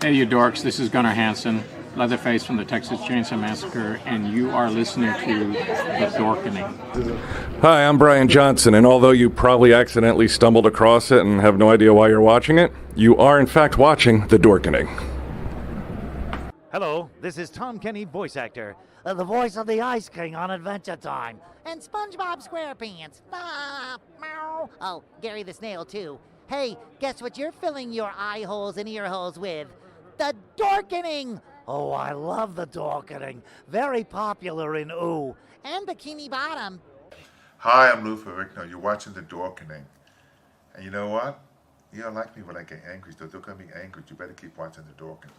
Hey, you dorks, this is Gunnar Hansen, Leatherface from the Texas Chainsaw Massacre, and you are listening to The Dorkening. Hi, I'm Brian Johnson, and although you probably accidentally stumbled across it and have no idea why you're watching it, you are in fact watching The Dorkening. Hello, this is Tom Kenny, voice actor, the voice of the Ice King on Adventure Time, and SpongeBob SquarePants. Ah, meow. Oh, Gary the Snail, too. Hey, guess what you're filling your eye holes and ear holes with? The Dorkening! Oh, I love the Dorkening. Very popular in Ooh. And Bikini Bottom. Hi, I'm Lou Ferrigno. You're watching The Dorkening. And you know what? You don't like me when I get angry, so don't get me angry. You better keep watching The Dorkening.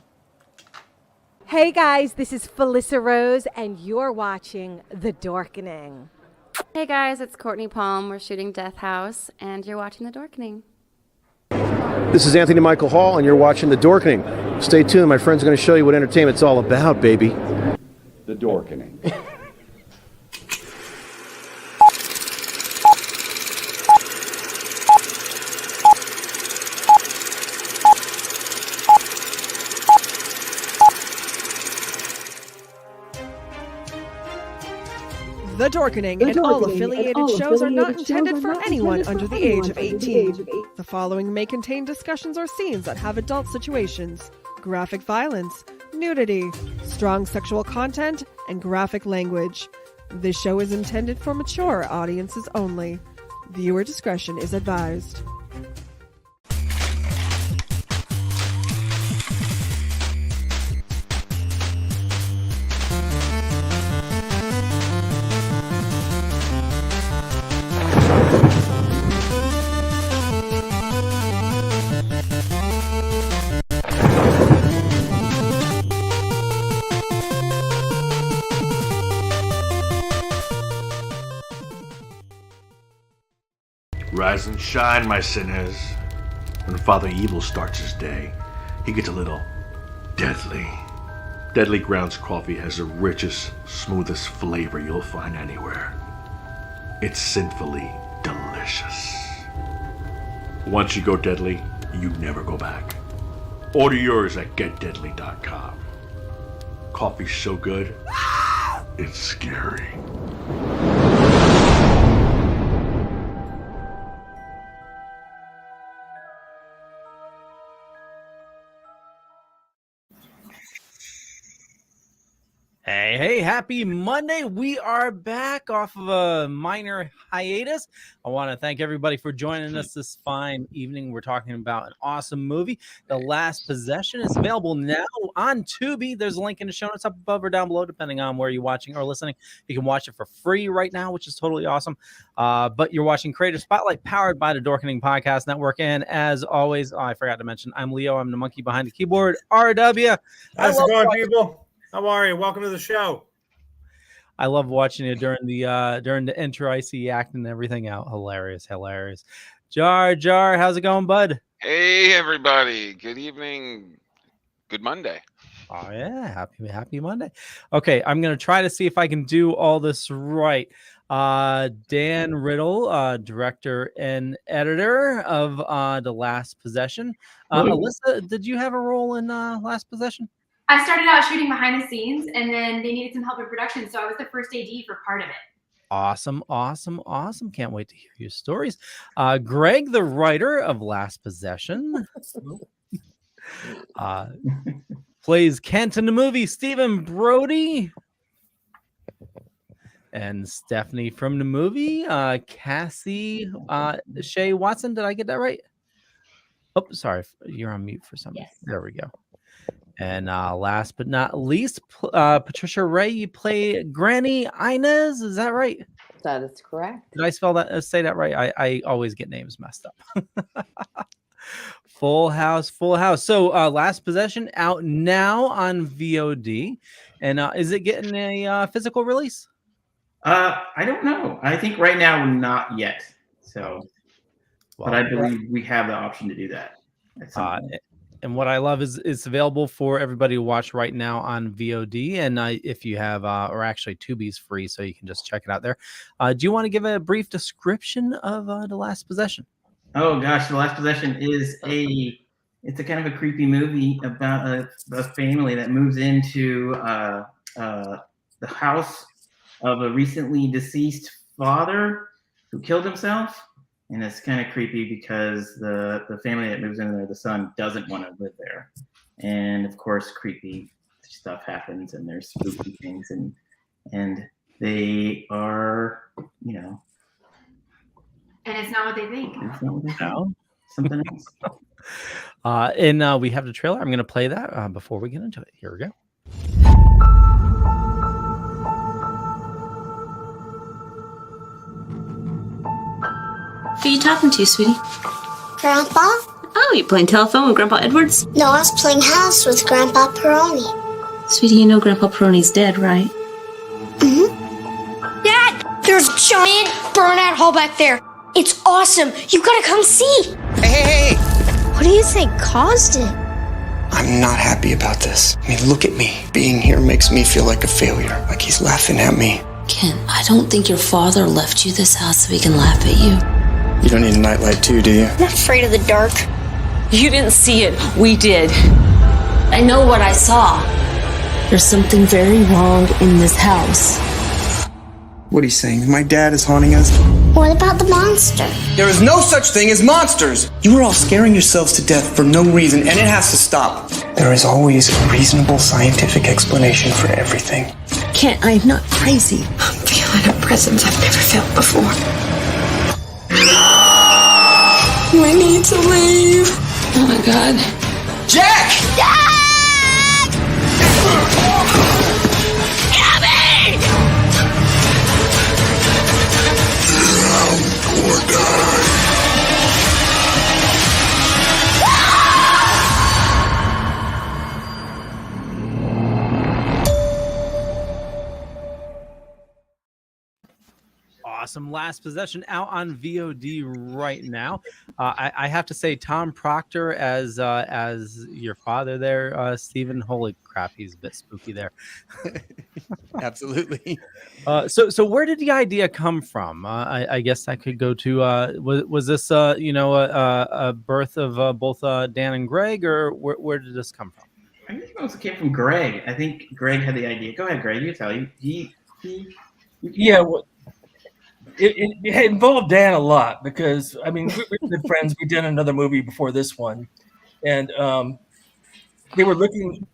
Hey guys, this is Felissa Rose, and you're watching The Dorkening. Hey guys, it's Courtney Palm. We're shooting Death House, and you're watching The Dorkening. This is Anthony Michael Hall, and you're watching The Dorkening. Stay tuned. My friend's going to show you what entertainment's all about, baby. The Dorkening. The Dorkening and all affiliated shows are not intended for anyone under the age of 18. The following may contain discussions or scenes that have adult situations, graphic violence, nudity, strong sexual content, and graphic language. This show is intended for mature audiences only. Viewer discretion is advised. Rise and shine, my sinners. When Father Evil starts his day, he gets a little deadly. Deadly Grounds coffee has the richest, smoothest flavor you'll find anywhere. It's sinfully delicious. Once you go deadly, you never go back. Order yours at getdeadly.com. Coffee's so good, it's scary. Hey, happy Monday. We are back off of a minor hiatus. I want to thank everybody for joining us this fine evening. We're talking about an awesome movie. The Last Possession is available now on Tubi. There's a link in the show notes up above or down below, depending on where you're watching or listening. You can watch it for free right now, which is totally awesome. But you're watching Creator Spotlight, powered by the Dorkening Podcast Network. And as always, I forgot to mention, I'm Leo. I'm the monkey behind the keyboard, RW. How's it going, people? How are you? Welcome to the show. I love watching it during the intro. I see you acting everything out. Hilarious. Jar, how's it going, bud? Hey, everybody. Good evening. Good Monday. Oh, yeah. Happy Monday. Okay, I'm going to try to see if I can do all this right. Dan Riddle, director and editor of The Last Possession. Alyssa, did you have a role in Last Possession? I started out shooting behind the scenes, and then they needed some help in production, so I was the first AD for part of it. Awesome. Can't wait to hear your stories. Greg, the writer of Last Possession, plays Kent in the movie. Stephen Brodie. And Stephanie from the movie, Cassie Shea Watson. Did I get that right? Oh, sorry. You're on mute for some reason. Yes. There we go. And last but not least, Patricia Rae, you play Granny Inez. Is that right? That is correct. Did I say that right? I always get names messed up. Full house. So Last Possession out now on VOD. And is it getting a physical release? I don't know. I think right now not yet. So, but I believe we have the option to do that. And what I love is it's available for everybody to watch right now on VOD. And if you have, or actually Tubi's free, so you can just check it out there. Do you want to give a brief description of The Last Possession? Oh gosh, The Last Possession is a it's a kind of a creepy movie about a family that moves into the house of a recently deceased father who killed himself. And it's kind of creepy because the family that moves in there, the son doesn't want to live there. And of course, creepy stuff happens and there's spooky things and they are, And it's not what they think. It's not what they think. Something else. And we have the trailer. I'm going to play that before we get into it. Here we go. Who are you talking to, sweetie? Grandpa? Oh, you playing telephone with Grandpa Edwards? No, I was playing house with Grandpa Peroni. Sweetie, you know Grandpa Peroni's dead, right? Mm-hmm. Dad, there's a giant burnout hole back there. It's awesome. You gotta come see. Hey! What do you think caused it? I'm not happy about this. I mean, look at me. Being here makes me feel like a failure, like he's laughing at me. Ken, I don't think your father left you this house so he can laugh at you. You don't need a nightlight too, do you? I'm not afraid of the dark. You didn't see it. We did. I know what I saw. There's something very wrong in this house. What are you saying? My dad is haunting us? What about the monster? There is no such thing as monsters! You are all scaring yourselves to death for no reason, and it has to stop. There is always a reasonable scientific explanation for everything. Ken, I'm not crazy. I'm feeling a presence I've never felt before. We need to leave. Oh my God. Jack! Jack! Gabby! Poor guy. Awesome. Last Possession out on VOD right now. I have to say, Tom Proctor as your father there, Stephen. Holy crap, he's a bit spooky there. Absolutely. So where did the idea come from? I guess I could go to was this a birth of both Dan and Greg, or where did this come from? I think it also came from Greg. I think Greg had the idea. Go ahead, Greg. You tell you. Yeah. Well, it had involved Dan a lot because, I mean, we're good friends. We did another movie before this one. And they were looking,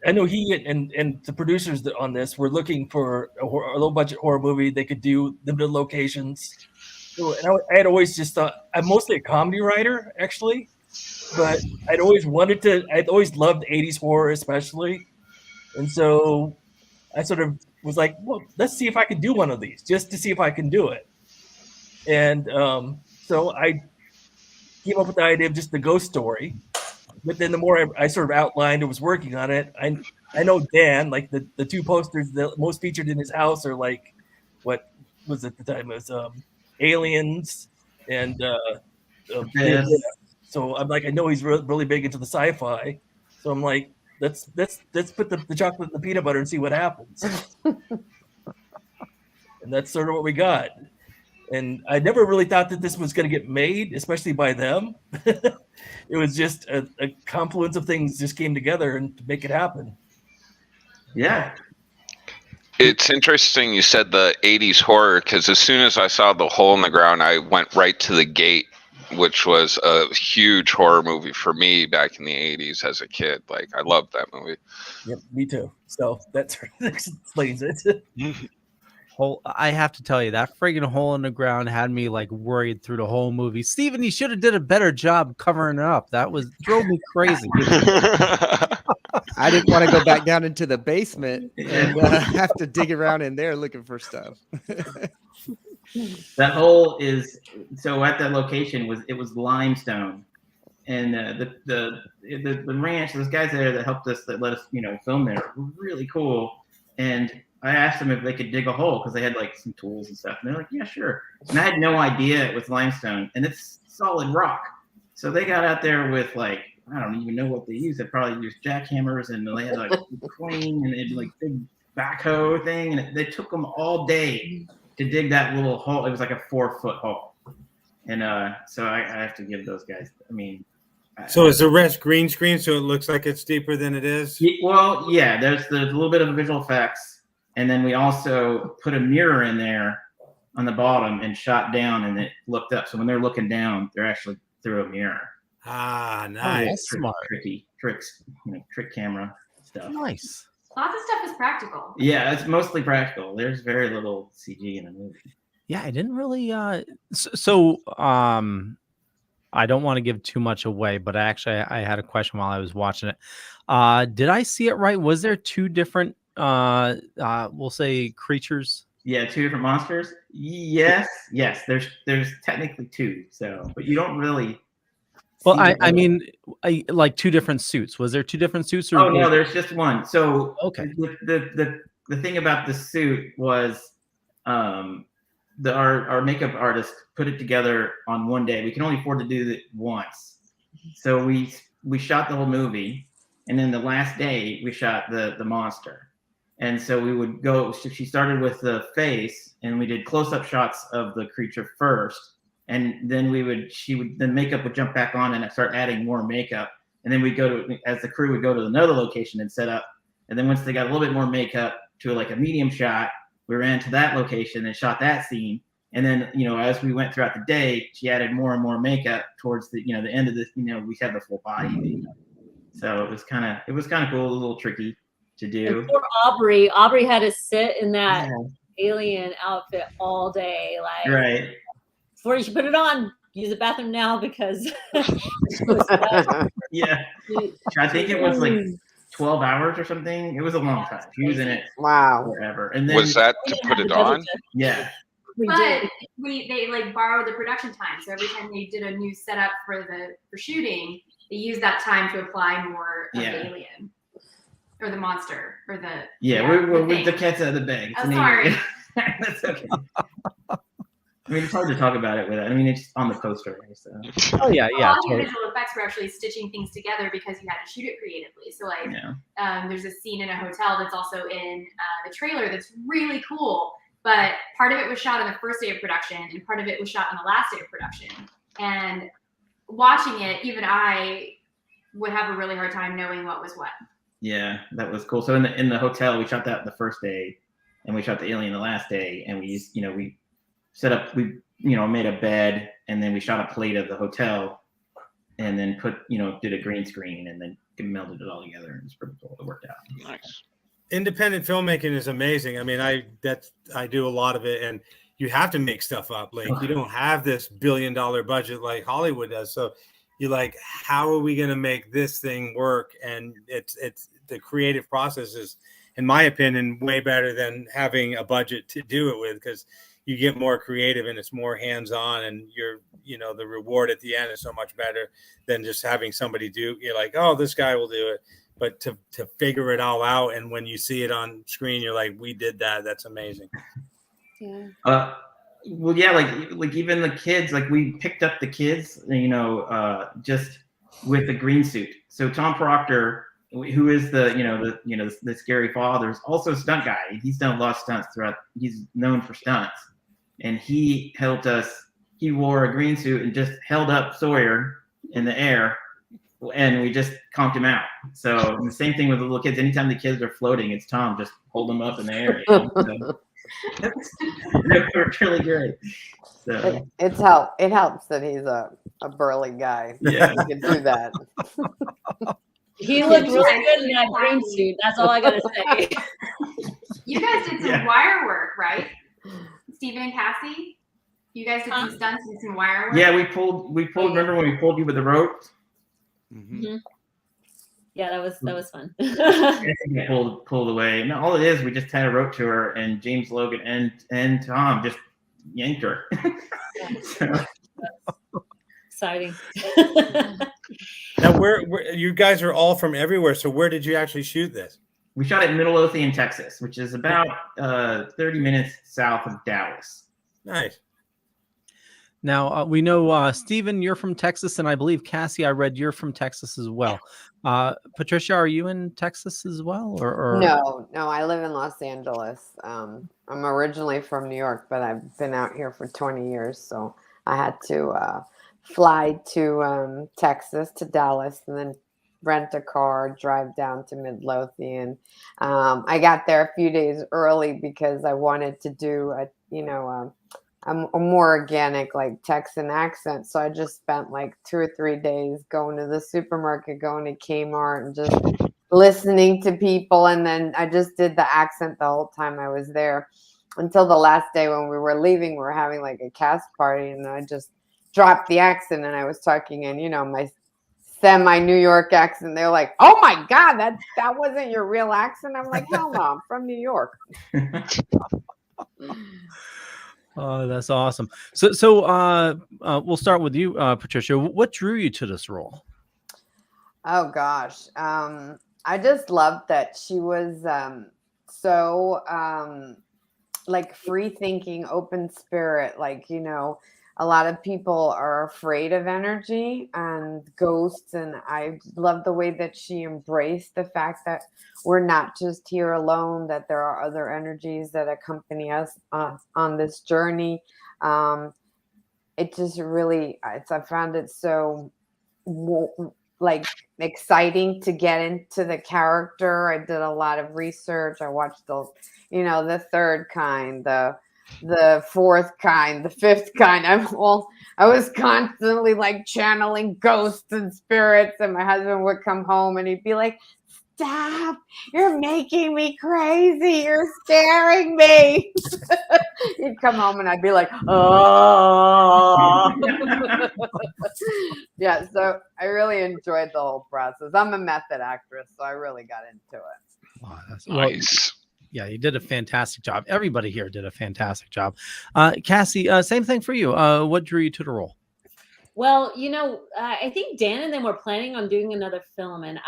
I know he and the producers on this were looking for a low budget horror movie. They could do limited locations. So, and I had always just thought, I'm mostly a comedy writer, actually. But I'd always loved 80s horror, especially. And so I sort of was like, well, let's see if I can do one of these, just to see if I can do it. And so I came up with the idea of just the ghost story. But then the more I sort of outlined and was working on it, I know Dan, like the two posters that most featured in his house are like, what was it at the time? It was Aliens and so I'm like, I know he's really big into the sci-fi. So I'm like, let's put the chocolate in the peanut butter and see what happens. And that's sort of what we got. And I never really thought that this was going to get made, especially by them. It was just a confluence of things just came together and to make it happen. Yeah. It's interesting you said the 80s horror, because as soon as I saw The Hole in the Ground, I went right to The Gate, which was a huge horror movie for me back in the 80s as a kid. Like, I loved that movie. Yep, me too. So that explains it. I have to tell you, that friggin' Hole in the Ground had me like worried through the whole movie. Steven, you should have did a better job covering it up. That drove me crazy. I didn't want to go back down into the basement and have to dig around in there looking for stuff. That hole is so at that location was limestone, and the ranch, those guys there that helped us, that let us film there, were really cool. And I asked them if they could dig a hole because they had like some tools and stuff, and they're like, yeah, sure. And I had no idea it was limestone, and it's solid rock. So they got out there with like, I don't even know what they used. They probably used jackhammers, and they had like a crane and they had like big backhoe thing, and they took them all day to dig that little hole. It was like a 4-foot hole. And so I have to give those guys, I mean, So is the rest green screen so it looks like it's deeper than it is? Well, yeah, there's a little bit of visual effects. And then we also put a mirror in there on the bottom and shot down, and it looked up. So when they're looking down, they're actually through a mirror. Ah, nice. That's smart. Tricky tricks, trick camera stuff. Nice. Lots of stuff is practical. Yeah, it's mostly practical. There's very little CG in the movie. Yeah, I didn't really. I don't want to give too much away, but I had a question while I was watching it. Did I see it right? Was there two different, we'll say, creatures? Yeah, two different monsters. Yes. There's technically two. So, but you don't really. Well, I mean, like two different suits. Was there two different suits? Or no, there's just one. So okay. The thing about the suit was, our makeup artist put it together on one day. We can only afford to do it once, so we shot the whole movie, and then the last day we shot the monster. And so we would go. She started with the face, and we did close-up shots of the creature first, and then the makeup would jump back on and start adding more makeup, and then as the crew would go to another location and set up, and then once they got a little bit more makeup to like a medium shot, we ran to that location and shot that scene. And then, as we went throughout the day, she added more and more makeup towards the end of this, we had the full body makeup. So it was kind of cool, a little tricky to do. And poor Aubrey had to sit in that alien outfit all day. Like, right. Before you should put it on, use the bathroom now because. Yeah. I think it was like 12 hours or something. It was a long time. She was in it forever. And then was that to put it on? Yeah. But they like borrowed the production time. So every time they did a new setup for shooting, they used that time to apply more of the alien or the monster or the we're with the cat's out of the bag. Oh, sorry. That's okay. I mean, it's hard to talk about it with it. I mean, it's on the poster. So. Oh yeah. All the visual effects were actually stitching things together because you had to shoot it creatively. So like, there's a scene in a hotel that's also in the trailer that's really cool. But part of it was shot on the first day of production, and part of it was shot on the last day of production. And watching it, even I would have a really hard time knowing what was what. Yeah, that was cool. So in the hotel, we shot that the first day, and we shot the alien the last day, and we used, we set up, made a bed, and then we shot a plate of the hotel, and then did a green screen, and then melded it all together, and it was pretty cool. It worked out. Nice. Independent filmmaking is amazing. I mean, I do a lot of it, and you have to make stuff up. Like, you don't have this $1 billion budget like Hollywood does. So you're like, how are we going to make this thing work? And it's the creative process is, in my opinion, way better than having a budget to do it with, because you get more creative and it's more hands-on, and the reward at the end is so much better than just having somebody do. You're like, oh, this guy will do it. But to figure it all out, and when you see it on screen, you're like, we did that. That's amazing. Yeah. Well, yeah, like even the kids, like we picked up the kids, just with the green suit. So Tom Proctor, who is the scary father, is also a stunt guy. He's done a lot of stunts throughout. He's known for stunts, and he helped us. He wore a green suit and just held up Sawyer in the air. And we just conked him out. So the same thing with the little kids. Anytime the kids are floating, it's Tom just hold them up in the air. So, it's really great. So. It helps that he's a burly guy. Yeah, he can do that. He looked really good in that green suit. That's all I gotta say. You guys did some wire work, right? Stephen and Cassie, you guys did some stunts and some wire work. Yeah, we pulled. Remember when we pulled you with the rope? Mm-hmm. Yeah, that was fun. pulled away. And all it is, we just tied a rope to her, and James Logan and Tom just yanked her. So. Exciting. Now, where you guys are all from everywhere, so where did you actually shoot this? We shot it in Midlothian, Texas, which is about 30 minutes south of Dallas. Nice. Now, we know, Stephen, you're from Texas, and I believe, Cassie, I read you're from Texas as well. Patricia, are you in Texas as well? Or? No, I live in Los Angeles. I'm originally from New York, but I've been out here for 20 years, so I had to fly to Texas, to Dallas, and then rent a car, drive down to Midlothian. I got there a few days early because I wanted to do a more organic, like Texan accent. So I just spent like 2 or 3 days going to the supermarket, going to Kmart, and just listening to people. And then I just did the accent the whole time I was there until the last day when we were leaving. We were having like a cast party, and I just dropped the accent, and I was talking in, my semi-New York accent. They're like, "Oh my God, that wasn't your real accent." I'm like, "Hell no, I'm from New York." Oh, that's awesome. So we'll start with you, Patricia. What drew you to this role? Oh gosh, I just loved that she was so like free thinking, open spirit. Like, a lot of people are afraid of energy and ghosts, and I love the way that she embraced the fact that we're not just here alone, that there are other energies that accompany us on this journey. It just really, I found it so like exciting to get into the character. I did a lot of research. I watched the third kind, the fourth kind, the fifth kind. I was constantly like channeling ghosts and spirits, and my husband would come home and he'd be like, "Stop, you're making me crazy, you're scaring me." He'd come home and I'd be like, "Oh." Yeah, so I really enjoyed the whole process. I'm a method actress, so I really got into it. Wow, that's Nice. Yeah, you did a fantastic job. Everybody here did a fantastic job. Cassie, same thing for you. What drew you to the role? Well, I think Dan and them were planning on doing another film, and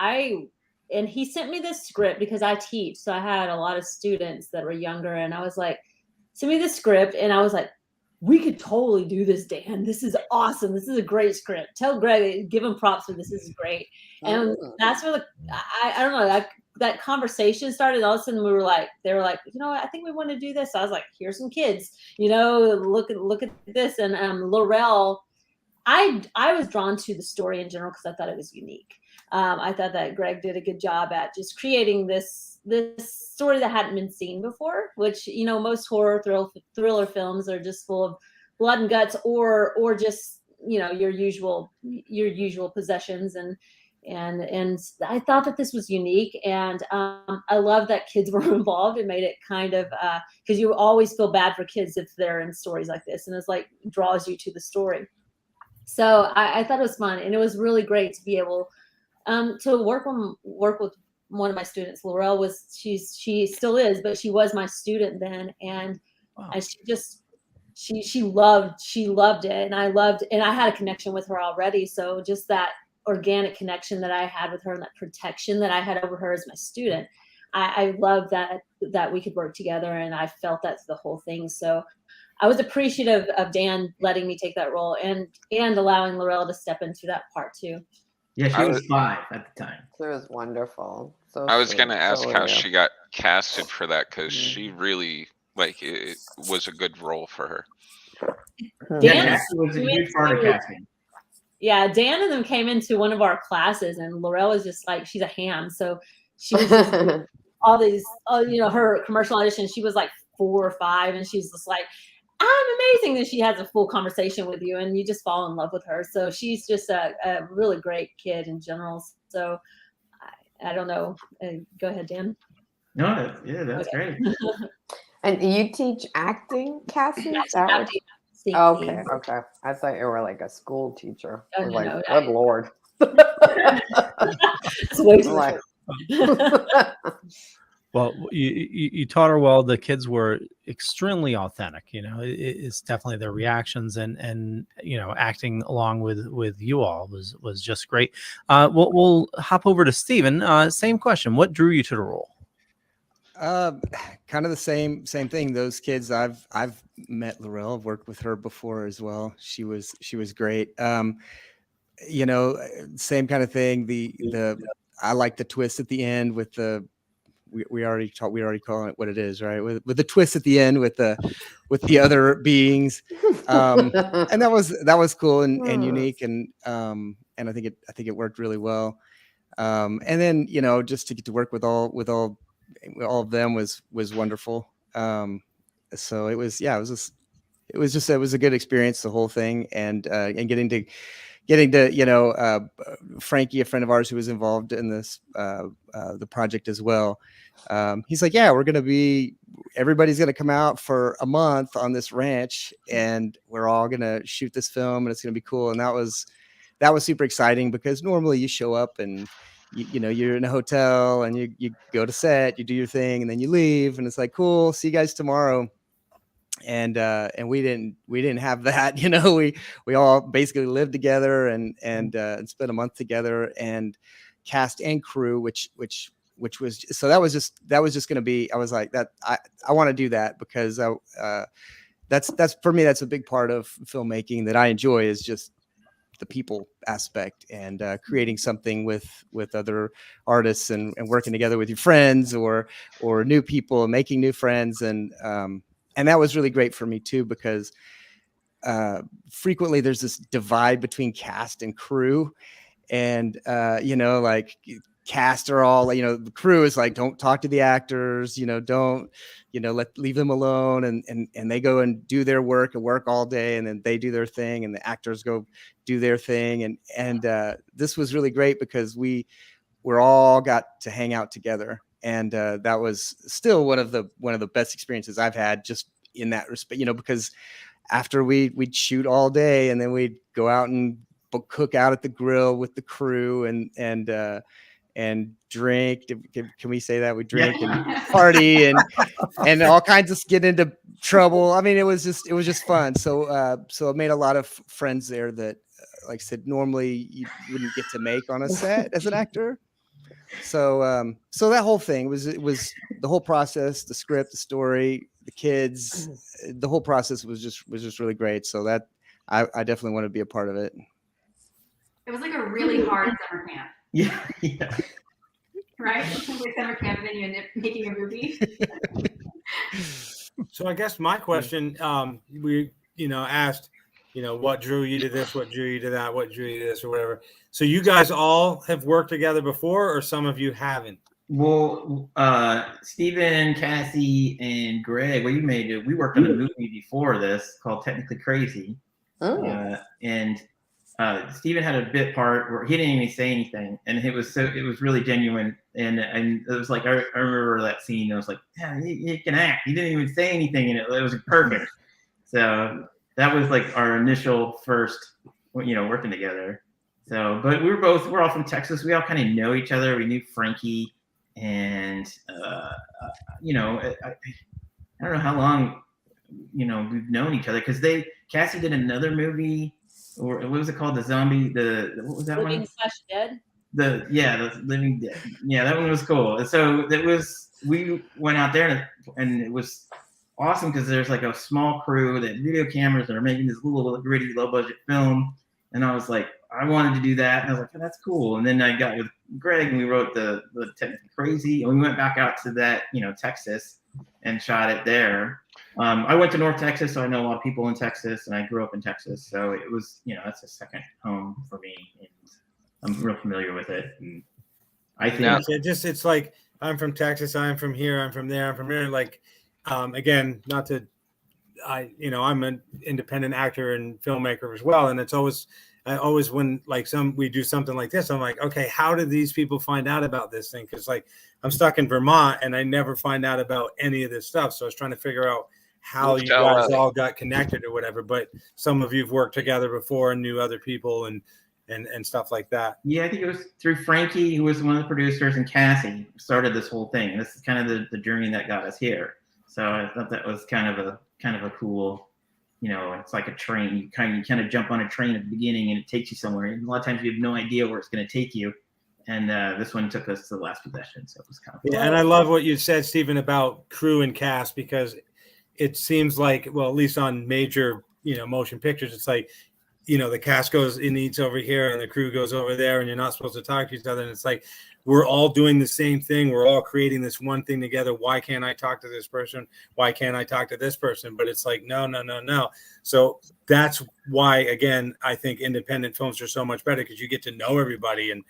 he sent me this script because I teach, so I had a lot of students that were younger, and I was like, "Send me the script," and I was like, "We could totally do this, Dan. This is awesome. This is a great script. Tell Greg, give him props for this. This is great." And that's where I don't know, that conversation started. All of a sudden they were like, "I think we want to do this." So I was like, "Here's some kids, look at this." And Laurel, I was drawn to the story in general because I thought it was unique. I thought that Greg did a good job at just creating this story that hadn't been seen before, which, most horror thriller films are just full of blood and guts or just, your usual possessions. And I thought that this was unique. And I love that kids were involved. It made it kind of, because you always feel bad for kids if they're in stories like this, and it's like draws you to the story. So I thought it was fun, and it was really great to be able to work with one of my students. Laurel she still is, but she was my student then, and she loved it, and I had a connection with her already. So just that organic connection that I had with her and that protection that I had over her as my student, I love that we could work together, and I felt that's the whole thing. So I was appreciative of Dan letting me take that role and allowing Laurel to step into that part too. Yeah, she was 5 at the time. She was wonderful. So I was going to ask how real. she got casted for that, because she really, it was a good role for her. Dan was a huge part of casting. Yeah, Dan and them came into one of our classes, and Laurel was just like, she's a ham. So she was just all these, her commercial audition, she was like 4 or 5, and she's just like, "I'm amazing." And she has a full conversation with you, and you just fall in love with her. So she's just a really great kid in general. So I don't know. Go ahead, Dan. No, that's okay. Great. And you teach acting, Cassie? Okay. I thought you were like a school teacher. Oh, No, good Lord. It's way too like, Well, you taught her well. The kids were extremely authentic. It's definitely their reactions and acting along with you all was just great. We'll hop over to Stephen. Same question. What drew you to the role? Kind of the same thing. Those kids, I've met Laurel. I've worked with her before as well. She was great. Same kind of thing. I like the twist at the end with the we already calling it what it is, right? With the twist at the end with the other beings, and that was cool and unique, and I think it worked really well. And then just to get to work with all of them was wonderful. So it was a good experience, the whole thing, and getting to Frankie, a friend of ours who was involved in this the project as well. He's like, yeah, everybody's gonna come out for a month on this ranch, and we're all gonna shoot this film, and it's gonna be cool. And that was super exciting, because normally you show up and you're in a hotel and you go to set, you do your thing, and then you leave, and it's like, cool, see you guys tomorrow. And we didn't have that. We all basically lived together and spent a month together, and cast and crew, which was, so that was just going to be, I was like, that I want to do that, because that's for me, that's a big part of filmmaking that I enjoy, is just the people aspect, and creating something with other artists, and working together with your friends or new people, and making new friends. And that was really great for me too, because frequently there's this divide between cast and crew, and like cast are all, the crew is like, don't talk to the actors, don't, leave them alone, and they go and do their work and work all day, and then they do their thing, and the actors go do their thing, and this was really great, because we're all got to hang out together. And that was still one of the best experiences I've had, just in that respect, because after we'd shoot all day, and then we'd go out and cook out at the grill with the crew, and drink. Can we say that? We drink and party and all kinds of, get into trouble. I mean, it was just fun. So I made a lot of friends there that, like I said, normally you wouldn't get to make on a set as an actor. So that whole thing was the whole process, the script, the story, the kids, the whole process was just really great. So that I definitely want to be a part of it. It was like a really hard summer camp. Yeah. Right? Like summer camp, and then you end up making a movie. So I guess my question, we asked, what drew you to this, what drew you to that, what drew you to this, or whatever. So you guys all have worked together before, or some of you haven't? Well, Stephen, Cassie, and Greg, we worked on a movie before this called Technically Crazy. And Stephen had a bit part where he didn't even say anything, and it was really genuine. And it was like, I remember that scene. I was like, yeah, he can act. He didn't even say anything, and it was perfect. So that was like our initial first, working together. So, but we're all from Texas. We all kind of know each other. We knew Frankie, and I don't know how long, we've known each other, because Cassie did another movie, or what was it called? The zombie, what was that one? Living / Dead. The Living Dead. Yeah, that one was cool. And so we went out there, and it was awesome, because there's like a small crew that video cameras that are making this little gritty, low budget film. And I was like, I wanted to do that. And I was like, oh, that's cool. And then I got with Greg, and we wrote the Technically Crazy, and we went back out to that, Texas, and shot it there. I went to North Texas, so I know a lot of people in Texas, and I grew up in Texas. So it was, that's a second home for me, and I'm real familiar with it. And I think it's like, I'm from Texas, I'm from here, I'm from there, I'm from here. Like, again, I'm an independent actor and filmmaker as well. And it's always, when like we do something like this, I'm like, okay, how did these people find out about this thing? Because like, I'm stuck in Vermont, and I never find out about any of this stuff. So I was trying to figure out how you guys all got connected or whatever. But some of you've worked together before and knew other people and stuff like that. Yeah, I think it was through Frankie, who was one of the producers, and Cassie started this whole thing. This is kind of the journey that got us here. So I thought that was kind of a cool, it's like a train. You kind of jump on a train at the beginning, and it takes you somewhere. And a lot of times you have no idea where it's going to take you. And this one took us to the last possession, so it was kind of cool. Yeah, and I love what you said, Stephen, about crew and cast, because it seems like, well, at least on major, motion pictures, it's like the cast goes and eats over here and the crew goes over there and you're not supposed to talk to each other. And it's like, we're all doing the same thing. We're all creating this one thing together. Why can't I talk to this person? Why can't I talk to this person? But it's like, no. So that's why, again, I think independent films are so much better, because you get to know everybody and,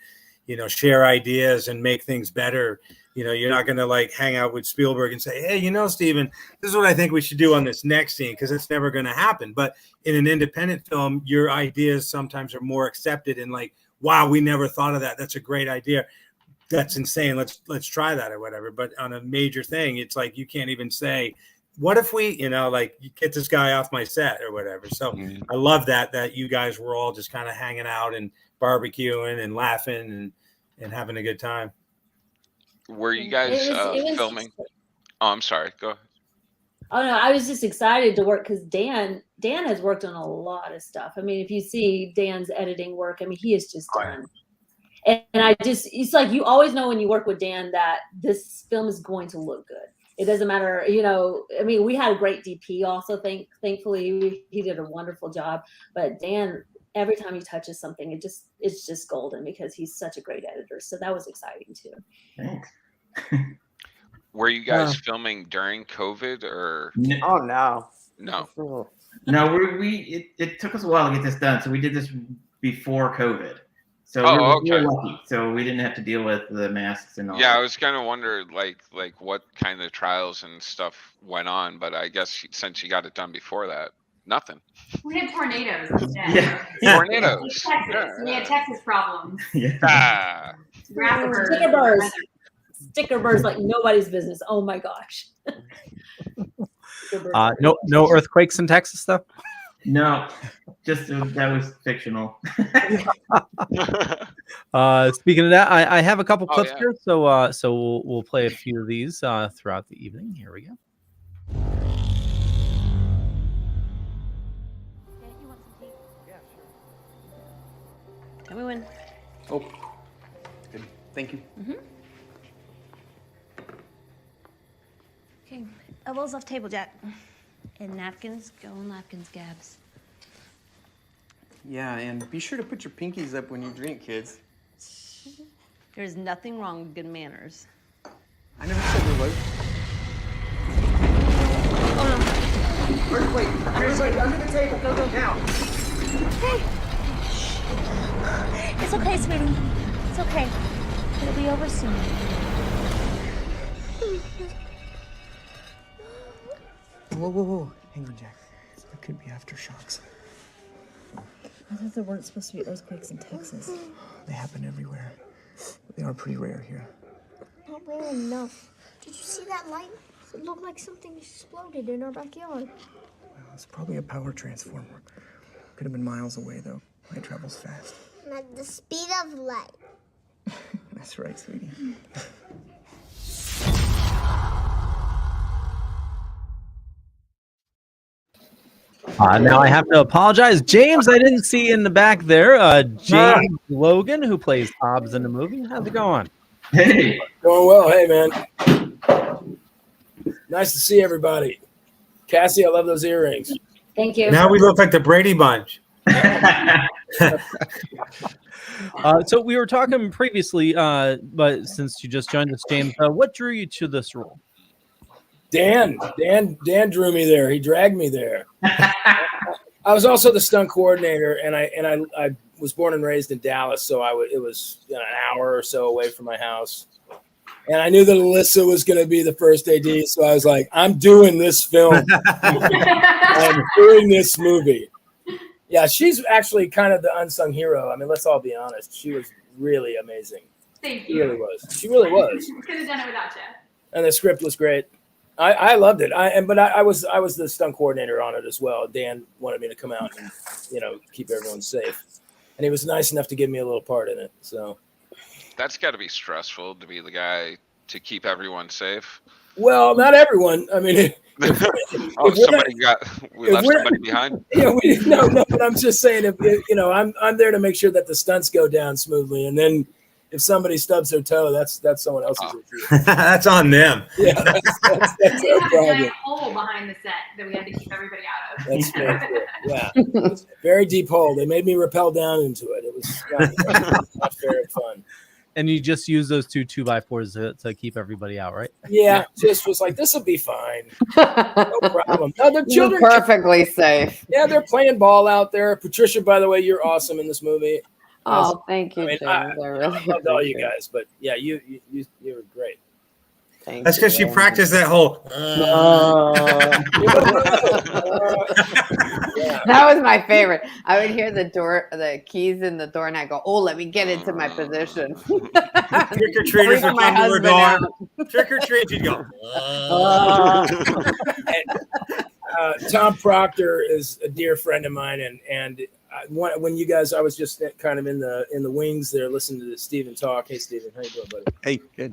share ideas and make things better. You're not going to like hang out with Spielberg and say, hey, Steven, this is what I think we should do on this next scene, because it's never going to happen. But in an independent film, your ideas sometimes are more accepted and like, wow, we never thought of that. That's a great idea. That's insane. Let's try that or whatever. But on a major thing, it's like you can't even say, what if we, like, you get this guy off my set or whatever. So I love that you guys were all just kind of hanging out and barbecuing and laughing and having a good time. Were you guys filming? Oh, I'm sorry. Go ahead. Oh no, I was just excited to work because Dan has worked on a lot of stuff. I mean, if you see Dan's editing work, I mean, he is just done. And it's like, you always know when you work with Dan that this film is going to look good. It doesn't matter, I mean, we had a great DP also, thankfully he did a wonderful job, but Dan, every time he touches something, it's just golden, because he's such a great editor. So that was exciting too. Thanks. Were you guys filming during COVID or? Oh no. No. No, it took us a while to get this done. So we did this before COVID. So we were lucky. So we didn't have to deal with the masks and all. Yeah, that. I was kind of wondering like what kind of trials and stuff went on, but I guess since you got it done before that, nothing. We had tornadoes instead. Yeah. Tornadoes. We had Texas problems. Ah. Sticker birds like nobody's business. Oh my gosh. No earthquakes in Texas stuff. No, just that was fictional. Speaking of that, I have a couple clips here, so we'll play a few of these throughout the evening. Here we go. Tell me when. Oh, good. Thank you. Okay, elbows off table, Jack. And napkins, go on napkins, Gabs. Yeah, and be sure to put your pinkies up when you drink, kids. There's nothing wrong with good manners. I never said there was. Oh no. Wait, everybody under the table. Go. Now. Hey. It's okay, sweetie. It's okay. It'll be over soon. Whoa. Hang on, Jack. There could be aftershocks. I thought there weren't supposed to be earthquakes in Texas. They happen everywhere. But they are pretty rare here. Not rare enough. Did you see that light? It looked like something exploded in our backyard. Well, it's probably a power transformer. Could have been miles away, though. Light travels fast. At the speed of light. That's right, sweetie. Now I have to apologize, James. I didn't see in the back there. James Logan, who plays Hobbs in the movie. How's it going? Hey, going well. Hey, man. Nice to see everybody. Cassie, I love those earrings. Thank you. Now we look like the Brady Bunch. So we were talking previously, but since you just joined us, James, what drew you to this role? Dan drew me there. He dragged me there. I was also the stunt coordinator, and I was born and raised in Dallas, so it was an hour or so away from my house. And I knew that Alyssa was going to be the first AD, so I was like, I'm doing this film. I'm doing this movie. Yeah, she's actually kind of the unsung hero. I mean, let's all be honest. She was really amazing. Thank She you. really was. She really was. Could have done it without you. And the script was great. I loved it. But I was the stunt coordinator on it as well. Dan wanted me to come out and keep everyone safe, and he was nice enough to give me a little part in it. So That's got to be stressful to be the guy to keep everyone safe. well, not everyone. I mean, We left somebody behind. Yeah, no. But I'm just saying, I'm there to make sure that the stunts go down smoothly, and then if somebody stubs their toe, that's someone else's issue. That's on them. Yeah, that's We their did have a problem. giant hole behind the set that we had to keep everybody out of. That's very cool. Yeah, it's a very deep hole. They made me rappel down into it. It was not very fun. And you just use those 2 2x4s to keep everybody out, right? Yeah, just was like, this will be fine. No problem. No, the You're children perfectly safe. Yeah, they're playing ball out there. Patricia, by the way, you're awesome in this movie. Oh, thank you, I mean, James. I I really loved all you appreciate it. guys, but yeah, you were great. Thank That's because she you. practiced that whole. That was my favorite. I would hear the keys in the door, and I go, "Oh, let me get into my position." Trick or treaters would come to her door. Trick or treat, she'd go. Tom Proctor is a dear friend of mine, and when you guys, I was just kind of in the wings there, listening to Stephen talk. Hey, Stephen, how you doing, buddy? Hey, good.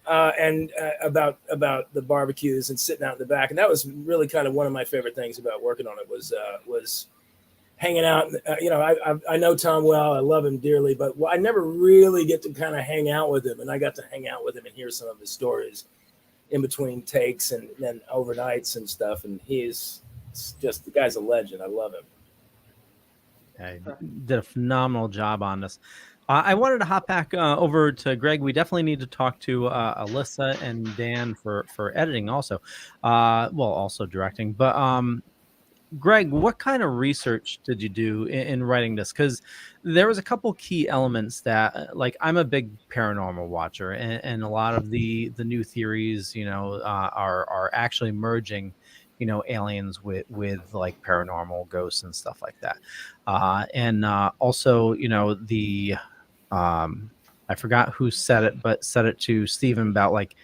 And about the barbecues and sitting out in the back, and that was really kind of one of my favorite things about working on it was hanging out. I know Tom well, I love him dearly, but I never really get to kind of hang out with him, and I got to hang out with him and hear some of his stories in between takes and then overnights and stuff. And he's just, the guy's a legend. I love him. Yeah, did a phenomenal job on this. I wanted to hop back over to Greg. We definitely need to talk to Alyssa and Dan for editing also. Also directing. But Greg, what kind of research did you do in writing this? Because there was a couple key elements that, like, I'm a big paranormal watcher, and a lot of the new theories, are actually merging, aliens with like paranormal ghosts and stuff like that. Also, I forgot who said it, but said it to Stephen about, like,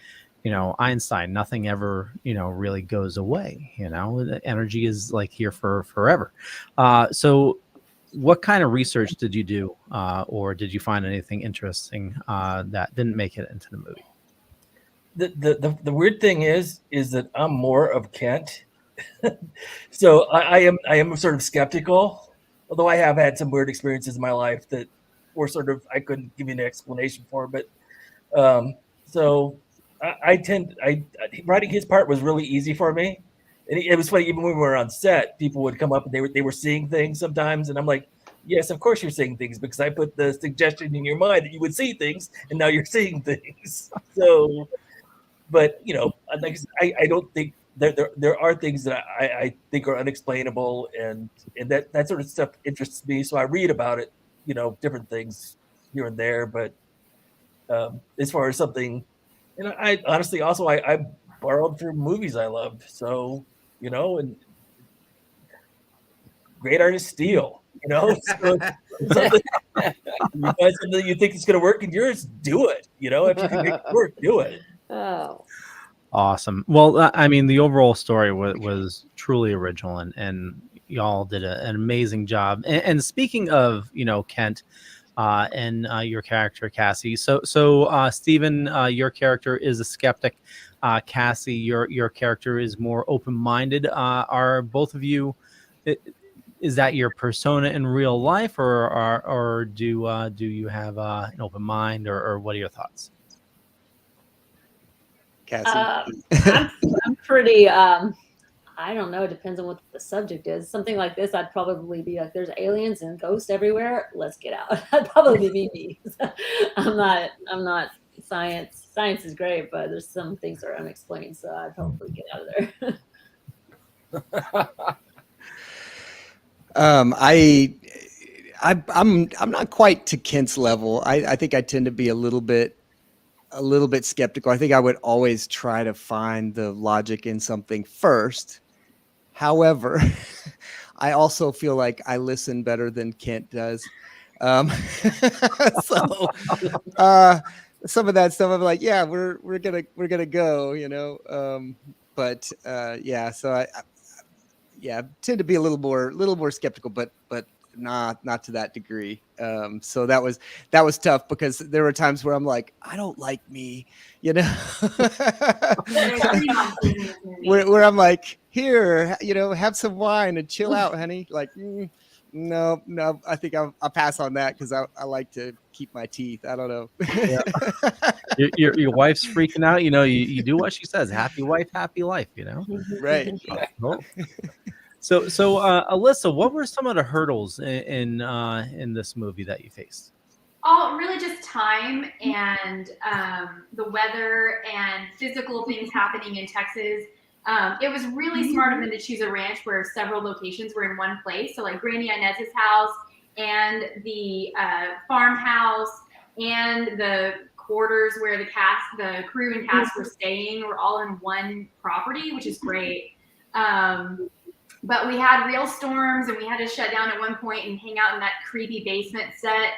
Einstein, nothing ever, really goes away. The energy is like here for forever. So what kind of research did you do, or did you find anything interesting that didn't make it into the movie? The weird thing is that I'm more of Kent. So I am sort of skeptical, although I have had some weird experiences in my life that were sort of, I couldn't give you an explanation for, but so writing his part was really easy for me. And it was funny, even when we were on set, people would come up and they were seeing things sometimes, and I'm like, yes, of course you're seeing things, because I put the suggestion in your mind that you would see things, and now you're seeing things. So, but I don't think there are things that I think are unexplainable, and that sort of stuff interests me. So I read about it, different things here and there. But as far as something, I honestly also I borrowed from movies I loved. So and great artists steal. So something you think is going to work in yours, do it. If you can make it work, do it. Oh. Awesome. Well, I mean, the overall story was truly original, and y'all did an amazing job. And speaking of, Kent, and your character Cassie. So Stephen, your character is a skeptic. Cassie, your character is more open-minded. Are both of you? Is that your persona in real life, or do you have an open mind, or what are your thoughts? Cassie? I'm pretty, I don't know. It depends on what the subject is. Something like this, I'd probably be like, there's aliens and ghosts everywhere. Let's get out. I'd probably be me. I'm not science. Science is great, but there's some things that are unexplained. So I'd probably get out of there. I'm not quite to Kent's level. I think I tend to be a little bit skeptical. I think I would always try to find the logic in something first. However, I also feel like I listen better than Kent does. So some of that stuff I'm like, yeah, we're gonna go, but yeah, so I tend to be a little more skeptical, but not to that degree. So that was tough, because there were times where I'm like, I don't like me, where I'm like, here, have some wine and chill out, honey. Like, No, I think I'll pass on that because I like to keep my teeth. I don't know. Yeah. Your wife's freaking out. You do what she says. Happy wife, happy life. Right. Cool. So Alyssa, what were some of the hurdles in this movie that you faced? All really just time and the weather and physical things happening in Texas. It was really smart of them to choose a ranch where several locations were in one place. So like Granny Inez's house and the farmhouse and the quarters where the crew and cast were staying were all in one property, which is great. But we had real storms and we had to shut down at one point and hang out in that creepy basement set.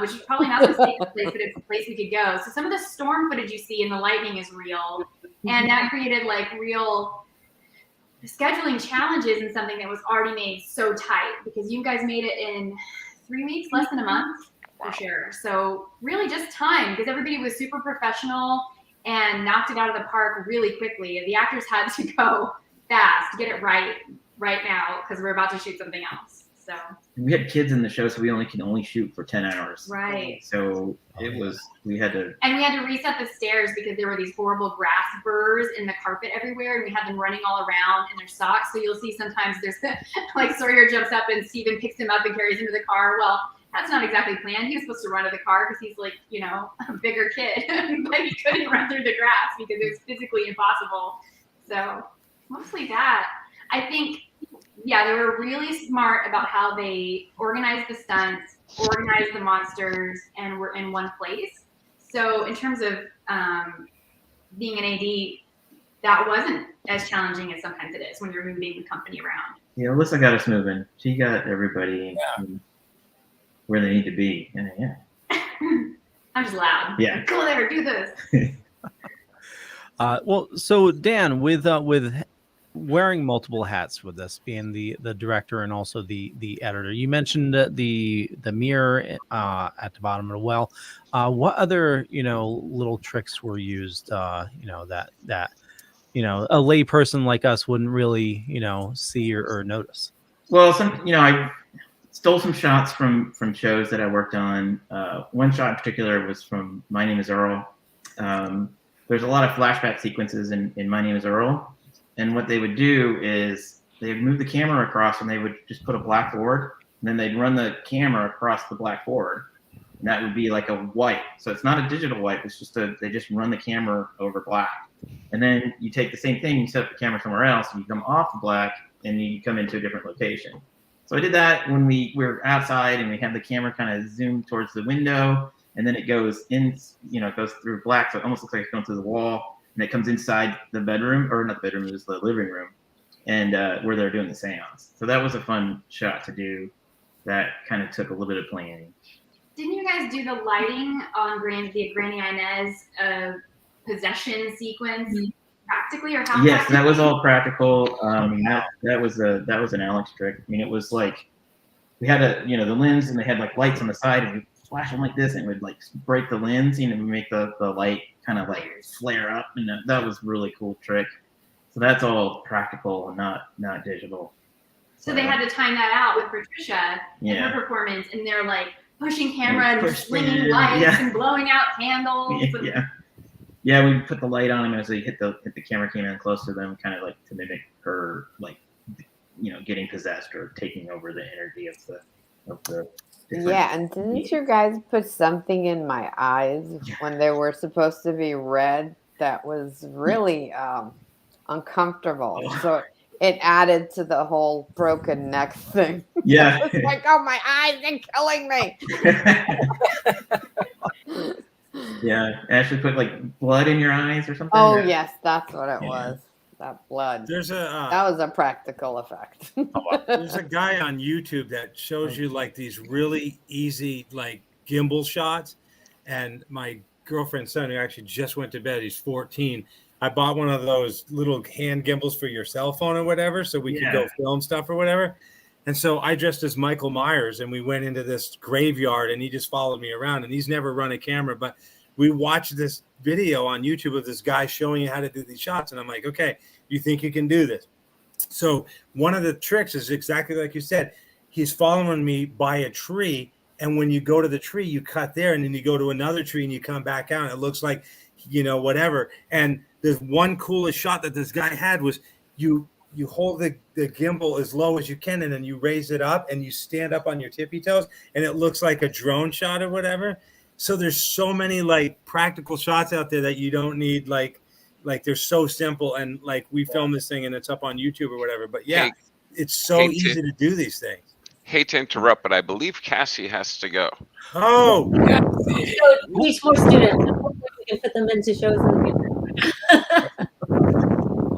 Which is probably not the safest place, but it's a place we could go. So some of the storm footage you see and the lightning is real. And that created like real scheduling challenges in something that was already made so tight because you guys made it in 3 weeks, less than a month for sure. So really just time because everybody was super professional and knocked it out of the park really quickly. The actors had to go fast to get it right now because we're about to shoot something else. So we had kids in the show, so we can only shoot for 10 hours. Right. So we had to reset the stairs because there were these horrible grass burrs in the carpet everywhere, and we had them running all around in their socks. So you'll see sometimes there's like Sawyer jumps up and Stephen picks him up and carries him to the car. Well, that's not exactly planned. He was supposed to run to the car because he's like, a bigger kid, but he couldn't run through the grass because it was physically impossible. So mostly that. I think. Yeah, they were really smart about how they organized the stunts, organized the monsters, and were in one place. So in terms of being an AD, that wasn't as challenging as sometimes it is when you're moving the company around. Yeah, Alyssa got us moving. She got everybody where they need to be. And I'm just loud. Yeah. Go there, do this. Well, so Dan, with wearing multiple hats with this, being the director and also the editor, you mentioned the mirror at the bottom of the well. What other little tricks were used? That a lay person like us wouldn't really see or notice. Well, I stole some shots from shows that I worked on. One shot in particular was from My Name Is Earl. There's a lot of flashback sequences in My Name Is Earl. And what they would do is they would move the camera across and they would just put a black forward. And then they'd run the camera across the black forward. And that would be like a white. So it's not a digital white. It's just they just run the camera over black. And then you take the same thing, you set up the camera somewhere else, and you come off the black and you come into a different location. So I did that when we were outside and we had the camera kind of zoomed towards the window. And then it goes in, it goes through black. So it almost looks like it's going through the wall. And it comes inside the bedroom, or not the bedroom, it was the living room, and where they're doing the seance. So that was a fun shot to do. That kind of took a little bit of planning. Didn't you guys do the lighting on the Granny Inez possession sequence practically, or how? Yes, that was all practical. That was an Alex trick. I mean, it was like we had the lens, and they had like lights on the side, and we flash them like this, and it would like break the lens, and make the light kind of like flare up, and that was a really cool trick. So that's all practical and not digital. So they had to time that out with Patricia and her performance, and they're like pushing camera and swinging lights and blowing out candles. Yeah, we put the light on him as he hit the camera came in close to them, kind of like to mimic her like getting possessed or taking over the energy of the Yeah, and didn't you guys put something in my eyes when they were supposed to be red that was really uncomfortable? So it added to the whole broken neck thing. Yeah. It's like, oh, my eyes are killing me. Yeah, Ashley put like blood in your eyes or something. Oh, yes, that's what it was. That blood. There's that was a practical effect. There's a guy on YouTube that shows you like these really easy like gimbal shots. And my girlfriend's son, who actually just went to bed, he's 14. I bought one of those little hand gimbals for your cell phone or whatever, so we could go film stuff or whatever. And so I dressed as Michael Myers, and we went into this graveyard, and he just followed me around. And he's never run a camera, but we watched this video on YouTube of this guy showing you how to do these shots. And I'm like, okay, you think you can do this? So one of the tricks is exactly like you said. he's following me by a tree. And when you go to the tree, you cut there, and then you go to another tree and you come back out. And it looks like, whatever. And there's one coolest shot that this guy had was you hold the gimbal as low as you can, and then you raise it up and you stand up on your tippy toes, and it looks like a drone shot or whatever. So there's so many like practical shots out there that you don't need, like they're so simple. And like we filmed this thing and it's up on YouTube or whatever. But yeah, it's so easy to do these things. Hate to interrupt, but I believe Cassie has to go. Oh, Teach more students. We can put them into shows in the future.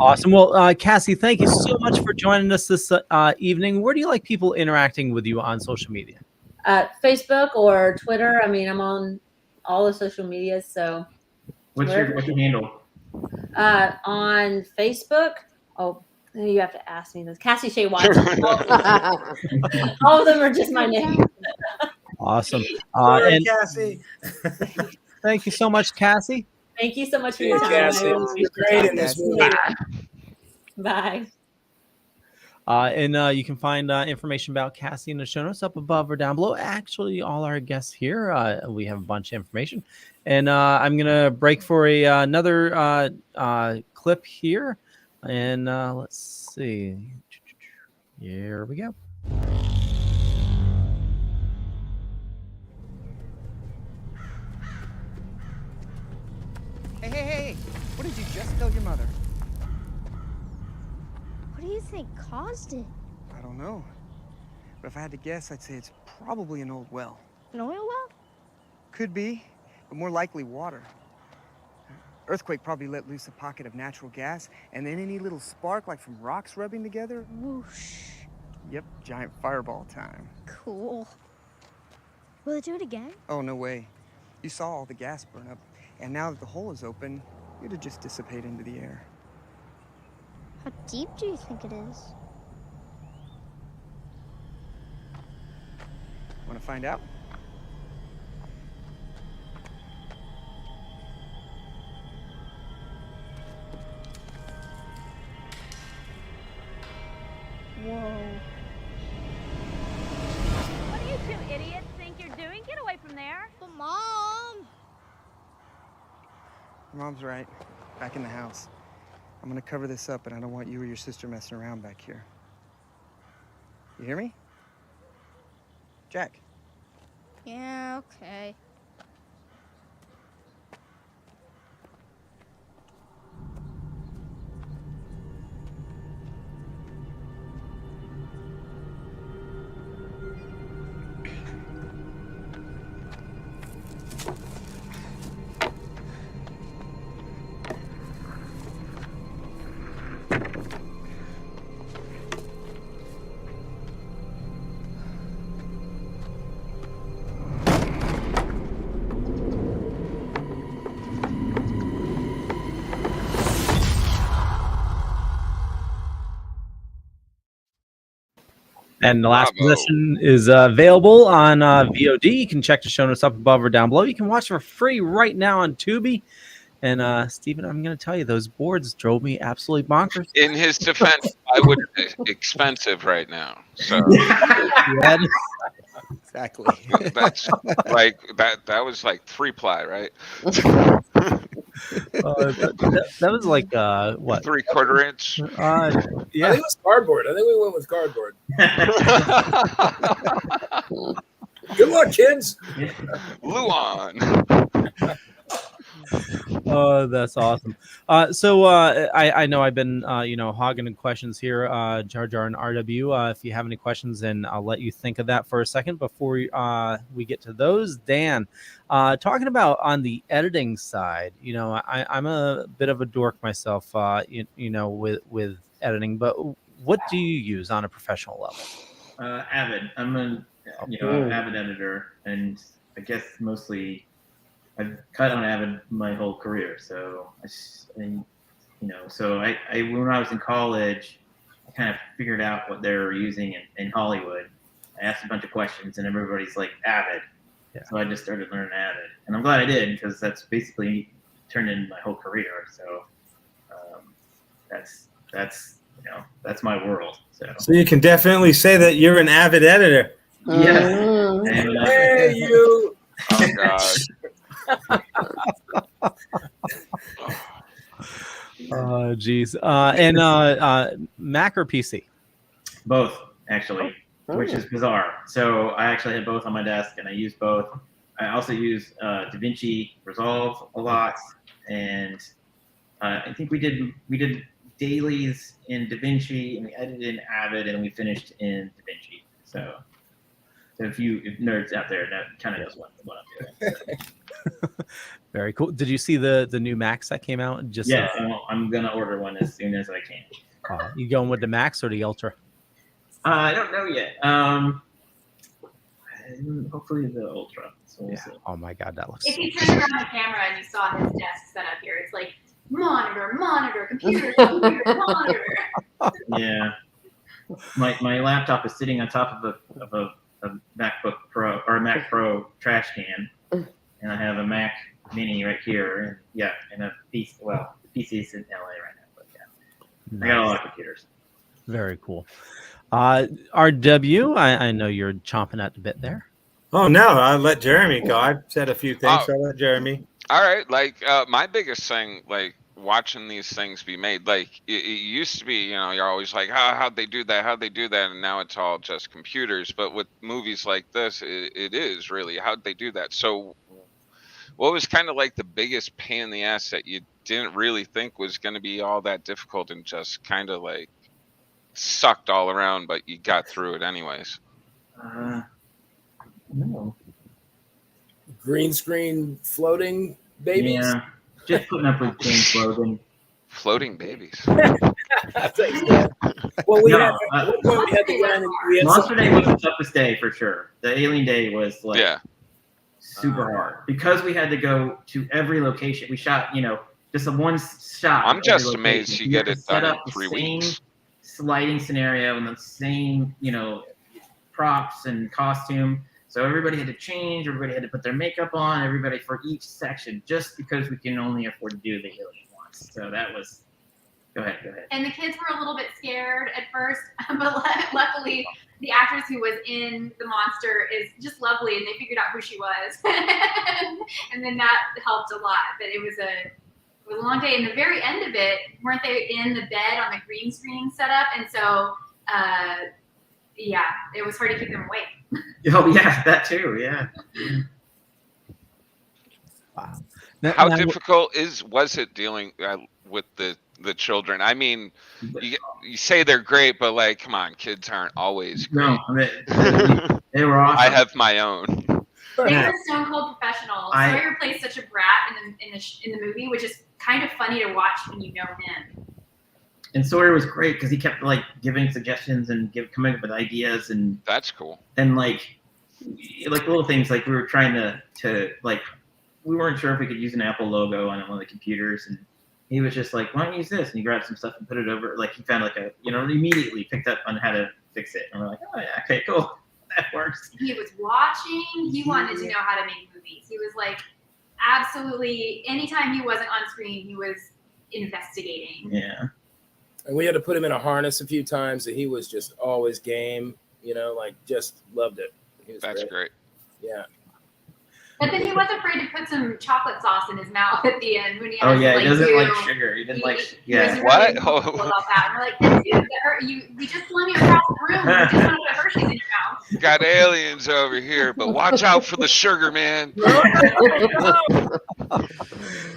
Awesome. Well, Cassie, thank you so much for joining us this evening. Where do you like people interacting with you on social media? Facebook or Twitter. I mean, I'm on all the social medias. So what's your handle? On Facebook. Oh, you have to ask me this. Cassie Shea Watson. All of them are just my name. Awesome. And Cassie. Thank you so much, Cassie. Thank you so much for your time. Cassie, you're great in this movie. Bye. And you can find information about Cassie in the show notes up above or down below. Actually, all our guests here, we have a bunch of information. And I'm going to break for another clip here. And let's see. Here we go. Hey, what did you just tell your mother? What do you think caused it? I don't know. But if I had to guess, I'd say it's probably an old well. An oil well? Could be, but more likely water. Earthquake probably let loose a pocket of natural gas, and then any little spark, like from rocks rubbing together. Whoosh. Yep, giant fireball time. Cool. Will it do it again? Oh, no way. You saw all the gas burn up, and now that the hole is open, it'll just dissipate into the air. How deep do you think it is? Want to find out? Whoa. What do you two idiots think you're doing? Get away from there. But Mom! Your mom's right. Back in the house. I'm gonna cover this up, but I don't want you or your sister messing around back here. You hear me? Jack. Yeah, okay. And the last position is available on VOD. You can check the show notes up above or down below. You can watch for free right now on Tubi. And Stephen, I'm going to tell you, those boards drove me absolutely bonkers. In his defense, I would expensive right now. So exactly. That's like that was like 3-ply, right? That was like what? 3/4 inch. Yeah, I think it was cardboard. I think we went with cardboard. Good luck, kids. Luan. Oh, that's awesome. So I know I've been hogging in questions here, Jar Jar and RW. If you have any questions, then I'll let you think of that for a second before we get to those. Dan, talking about on the editing side, I'm a bit of a dork myself, with editing. But what do you use on a professional level? Avid. I'm an Avid editor, and I guess mostly I've cut on Avid my whole career. So when I was in college, I kind of figured out what they were using in Hollywood. I asked a bunch of questions, and everybody's like Avid. Yeah. So I just started learning Avid, and I'm glad I did, because that's basically turned into my whole career. So that's that's my world. So you can definitely say that you're an avid editor. Yeah. Hey, you. Oh gosh. Oh, geez. And Mac or PC? Both, actually, which is bizarre. So I actually had both on my desk, and I use both. I also use DaVinci Resolve a lot, and I think we did dailies in DaVinci, and we edited in Avid, and we finished in DaVinci. So if nerds out there, that kind of knows what I'm doing. Very cool. Did you see the new Macs that came out? I'm gonna order one as soon as I can. You going with the Max or the Ultra? I don't know yet. Hopefully the Ultra. So we'll see. Oh my God, that looks. If you turned around the camera and you saw his desk set up here, it's like monitor, computer, monitor. Yeah. My laptop is sitting on top of a MacBook Pro or a Mac Pro trash can, and I have a Mac Mini right here, and a piece. Well, the PC's in LA right now, but I got a lot of computers. Very cool. RW, I know you're chomping at the bit there. Oh no, I'll let Jeremy go. I've said a few things, so I'll let Jeremy. All right, my biggest thing, watching these things be made, it used to be, you're always like, how'd they do that, and now it's all just computers. But with movies like this, it is really, how'd they do that? So what was kind of the biggest pain in the ass that you didn't really think was going to be all that difficult, and just kind of sucked all around, but you got through it anyways? No. Green screen floating babies. Yeah, just putting up with James Logan. Floating babies. Well, we had the guy. Monster Day was the toughest day for sure. The Alien Day was super hard because we had to go to every location. We shot, just a one shot. I'm just amazed you get it done in 3 weeks. Sliding scenario and the same, props and costume. So everybody had to change. Everybody had to put their makeup on. Everybody for each section, just because we can only afford to do the alien once. So that was. Go ahead. And the kids were a little bit scared at first, but luckily the actress who was in the monster is just lovely, and they figured out who she was, and then that helped a lot. But it was a long day. And the very end of it, weren't they in the bed on the green screen setup? And so, it was hard to keep them awake. Oh yeah, that too. Yeah. Wow. How difficult was it dealing with the children? I mean, you say they're great, but come on, kids aren't always great. No, they were awesome. I have my own. They were stone cold professionals. Sawyer plays such a brat in the movie, which is kind of funny to watch when you know him. And Sawyer was great because he kept giving suggestions and coming up with ideas, and that's cool. And little things we were trying to we weren't sure if we could use an Apple logo on one of the computers, and he was just like, "Why don't you use this?" And he grabbed some stuff and put it over. He found immediately picked up on how to fix it, and we're like, "Oh yeah, okay, cool, that works." He was watching. He wanted to know how to make movies. He was absolutely. Anytime he wasn't on screen, he was investigating. Yeah. And we had to put him in a harness a few times, and he was just always game, just loved it. That's great. Yeah. But then he was afraid to put some chocolate sauce in his mouth at the end when he Oh has yeah, to, he doesn't like sugar. He didn't he What? About that. And we're like, dude, we just flung you across the room. You just want to put Hershey's in your mouth. Got aliens over here, but watch out for the sugar, man.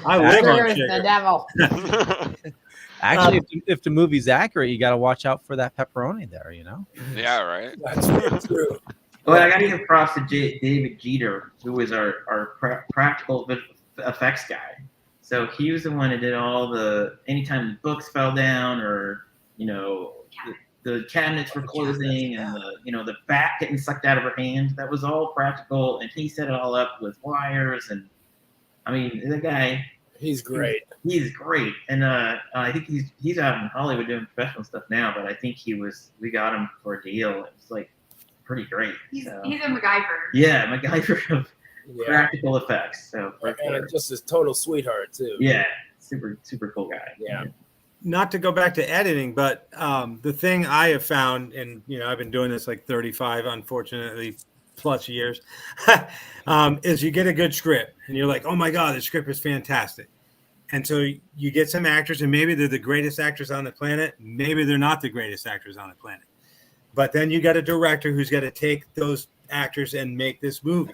I live on Sugar is the devil. Actually, if the movie's accurate, you got to watch out for that pepperoni there, Yeah, right. That's true. Well, I got to give props to David Jeter, who was our practical effects guy. So he was the one that did all anytime the books fell down or, the cabinets were closing and the bat getting sucked out of her hand. That was all practical. And he set it all up with wires. And I mean, the guy. He's great. He's great. And I think he's out in Hollywood doing professional stuff now, but I think we got him for a deal. It's pretty great. He's a MacGyver. Yeah, MacGyver of practical effects. So and just a total sweetheart too. Yeah, super cool guy. Yeah. not to go back to editing, but the thing I have found, and I've been doing this like 35, unfortunately, plus years, is you get a good script and you're like, oh my God, the script is fantastic. And so you get some actors, and maybe they're the greatest actors on the planet. Maybe they're not the greatest actors on the planet. But then you got a director who's got to take those actors and make this movie.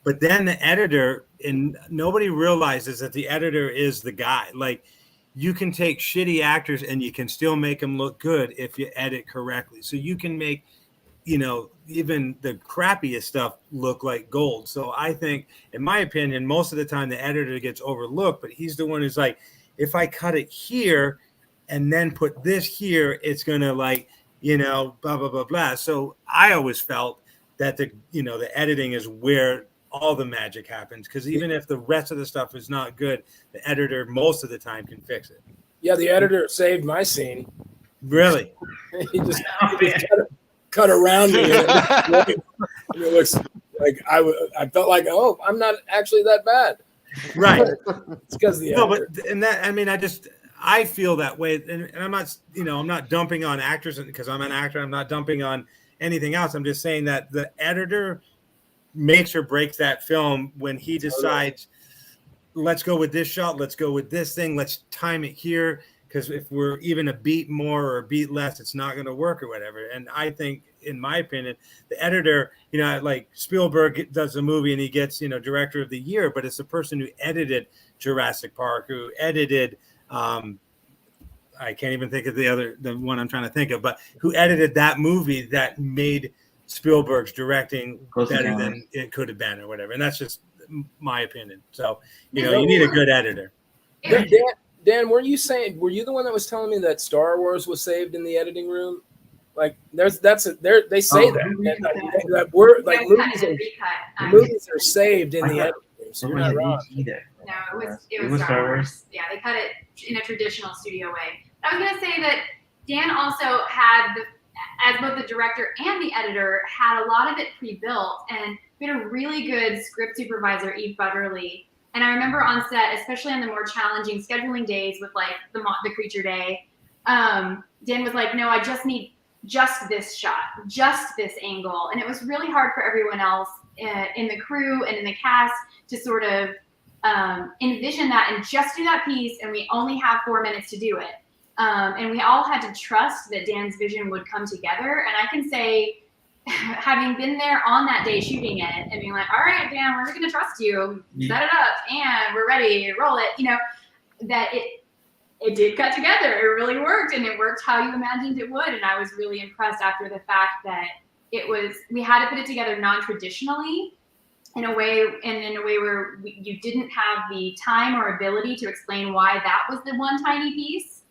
But then the editor, and nobody realizes that the editor is the guy. Like, you can take shitty actors and you can still make them look good if you edit correctly. So you can make, even the crappiest stuff look like gold. So I think, in my opinion, most of the time the editor gets overlooked, but he's the one who's like, if I cut it here and then put this here, it's going to blah, blah, blah, blah. So I always felt that the editing is where all the magic happens, because even if the rest of the stuff is not good, the editor most of the time can fix it. Yeah, the editor saved my scene. Really? he just cut around me. And it looks like I felt like, oh, I'm not actually that bad. Right. It's because the editor. No, but and that, I mean, I feel that way, and I'm not, I'm not dumping on actors because I'm an actor. I'm not dumping on anything else. I'm just saying that the editor makes or breaks that film when he decides, let's go with this shot, let's go with this thing, let's time it here, because if we're even a beat more or a beat less, it's not going to work or whatever. And I think, in my opinion, the editor, like Spielberg does a movie and he gets, director of the year, but it's the person who edited Jurassic Park, who edited, I can't even think of the one I'm trying to think of, but who edited that movie that made Spielberg's directing better than it could have been or whatever. And that's just my opinion. So, you need a good editor. Dan, were you the one that was telling me that Star Wars was saved in the editing room? Like they say that word, like movies are saved in the editing room. So you're not wrong. No, it was Star Wars. Yeah, they cut it in a traditional studio way. I was gonna say that Dan also had as both the director and the editor, had a lot of it pre-built, and we had a really good script supervisor, Eve Butterly. And I remember on set, especially on the more challenging scheduling days with like the creature day, Dan was like, no, I just need just this shot, just this angle. And it was really hard for everyone else in the crew and in the cast to sort of envision that and just do that piece. And we only have 4 minutes to do it. And we all had to trust that Dan's vision would come together. And I can say, having been there on that day shooting it and being like, all right, Dan, we're going to trust you, set it up, and we're ready, roll it, that it did cut together. It really worked, and it worked how you imagined it would. And I was really impressed after the fact that we had to put it together non-traditionally in a way where you didn't have the time or ability to explain why that was the one tiny piece.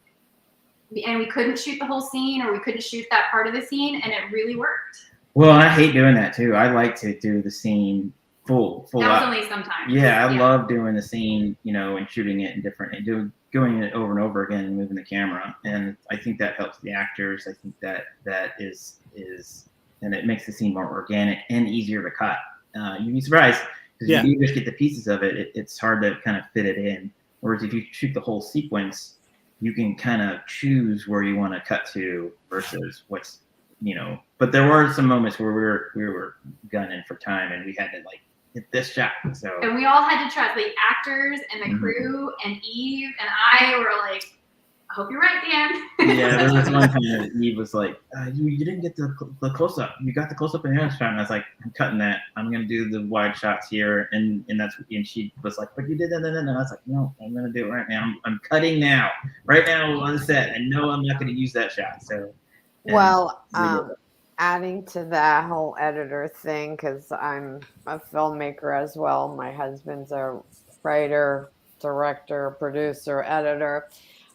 And we couldn't shoot the whole scene, or we couldn't shoot that part of the scene, and it really worked. Well, I hate doing that too. I like to do the scene full. That was only sometimes. Yeah, I love doing the scene, and shooting it and going it over and over again and moving the camera. And I think that helps the actors. I think that is, and it makes the scene more organic and easier to cut. You'd be surprised because if you just get the pieces of it, it's hard to kind of fit it in. Whereas if you shoot the whole sequence, you can kind of choose where you want to cut to versus what's, but there were some moments where we were gunning for time and we had to like hit this shot. So and we all had to trust the actors and the crew and Eve and I were like, I hope you're right, Dan. Yeah, there was one time that Eve was like, you didn't get the close up. You got the close up in the other shot, and I was like, I'm cutting that. I'm gonna do the wide shots here, and she was like, but you did that, and I was like, no, I'm gonna do it right now. I'm cutting now, right now on set. I know I'm not gonna use that shot. So, well, adding to that whole editor thing, because I'm a filmmaker as well. My husband's a writer, director, producer, editor.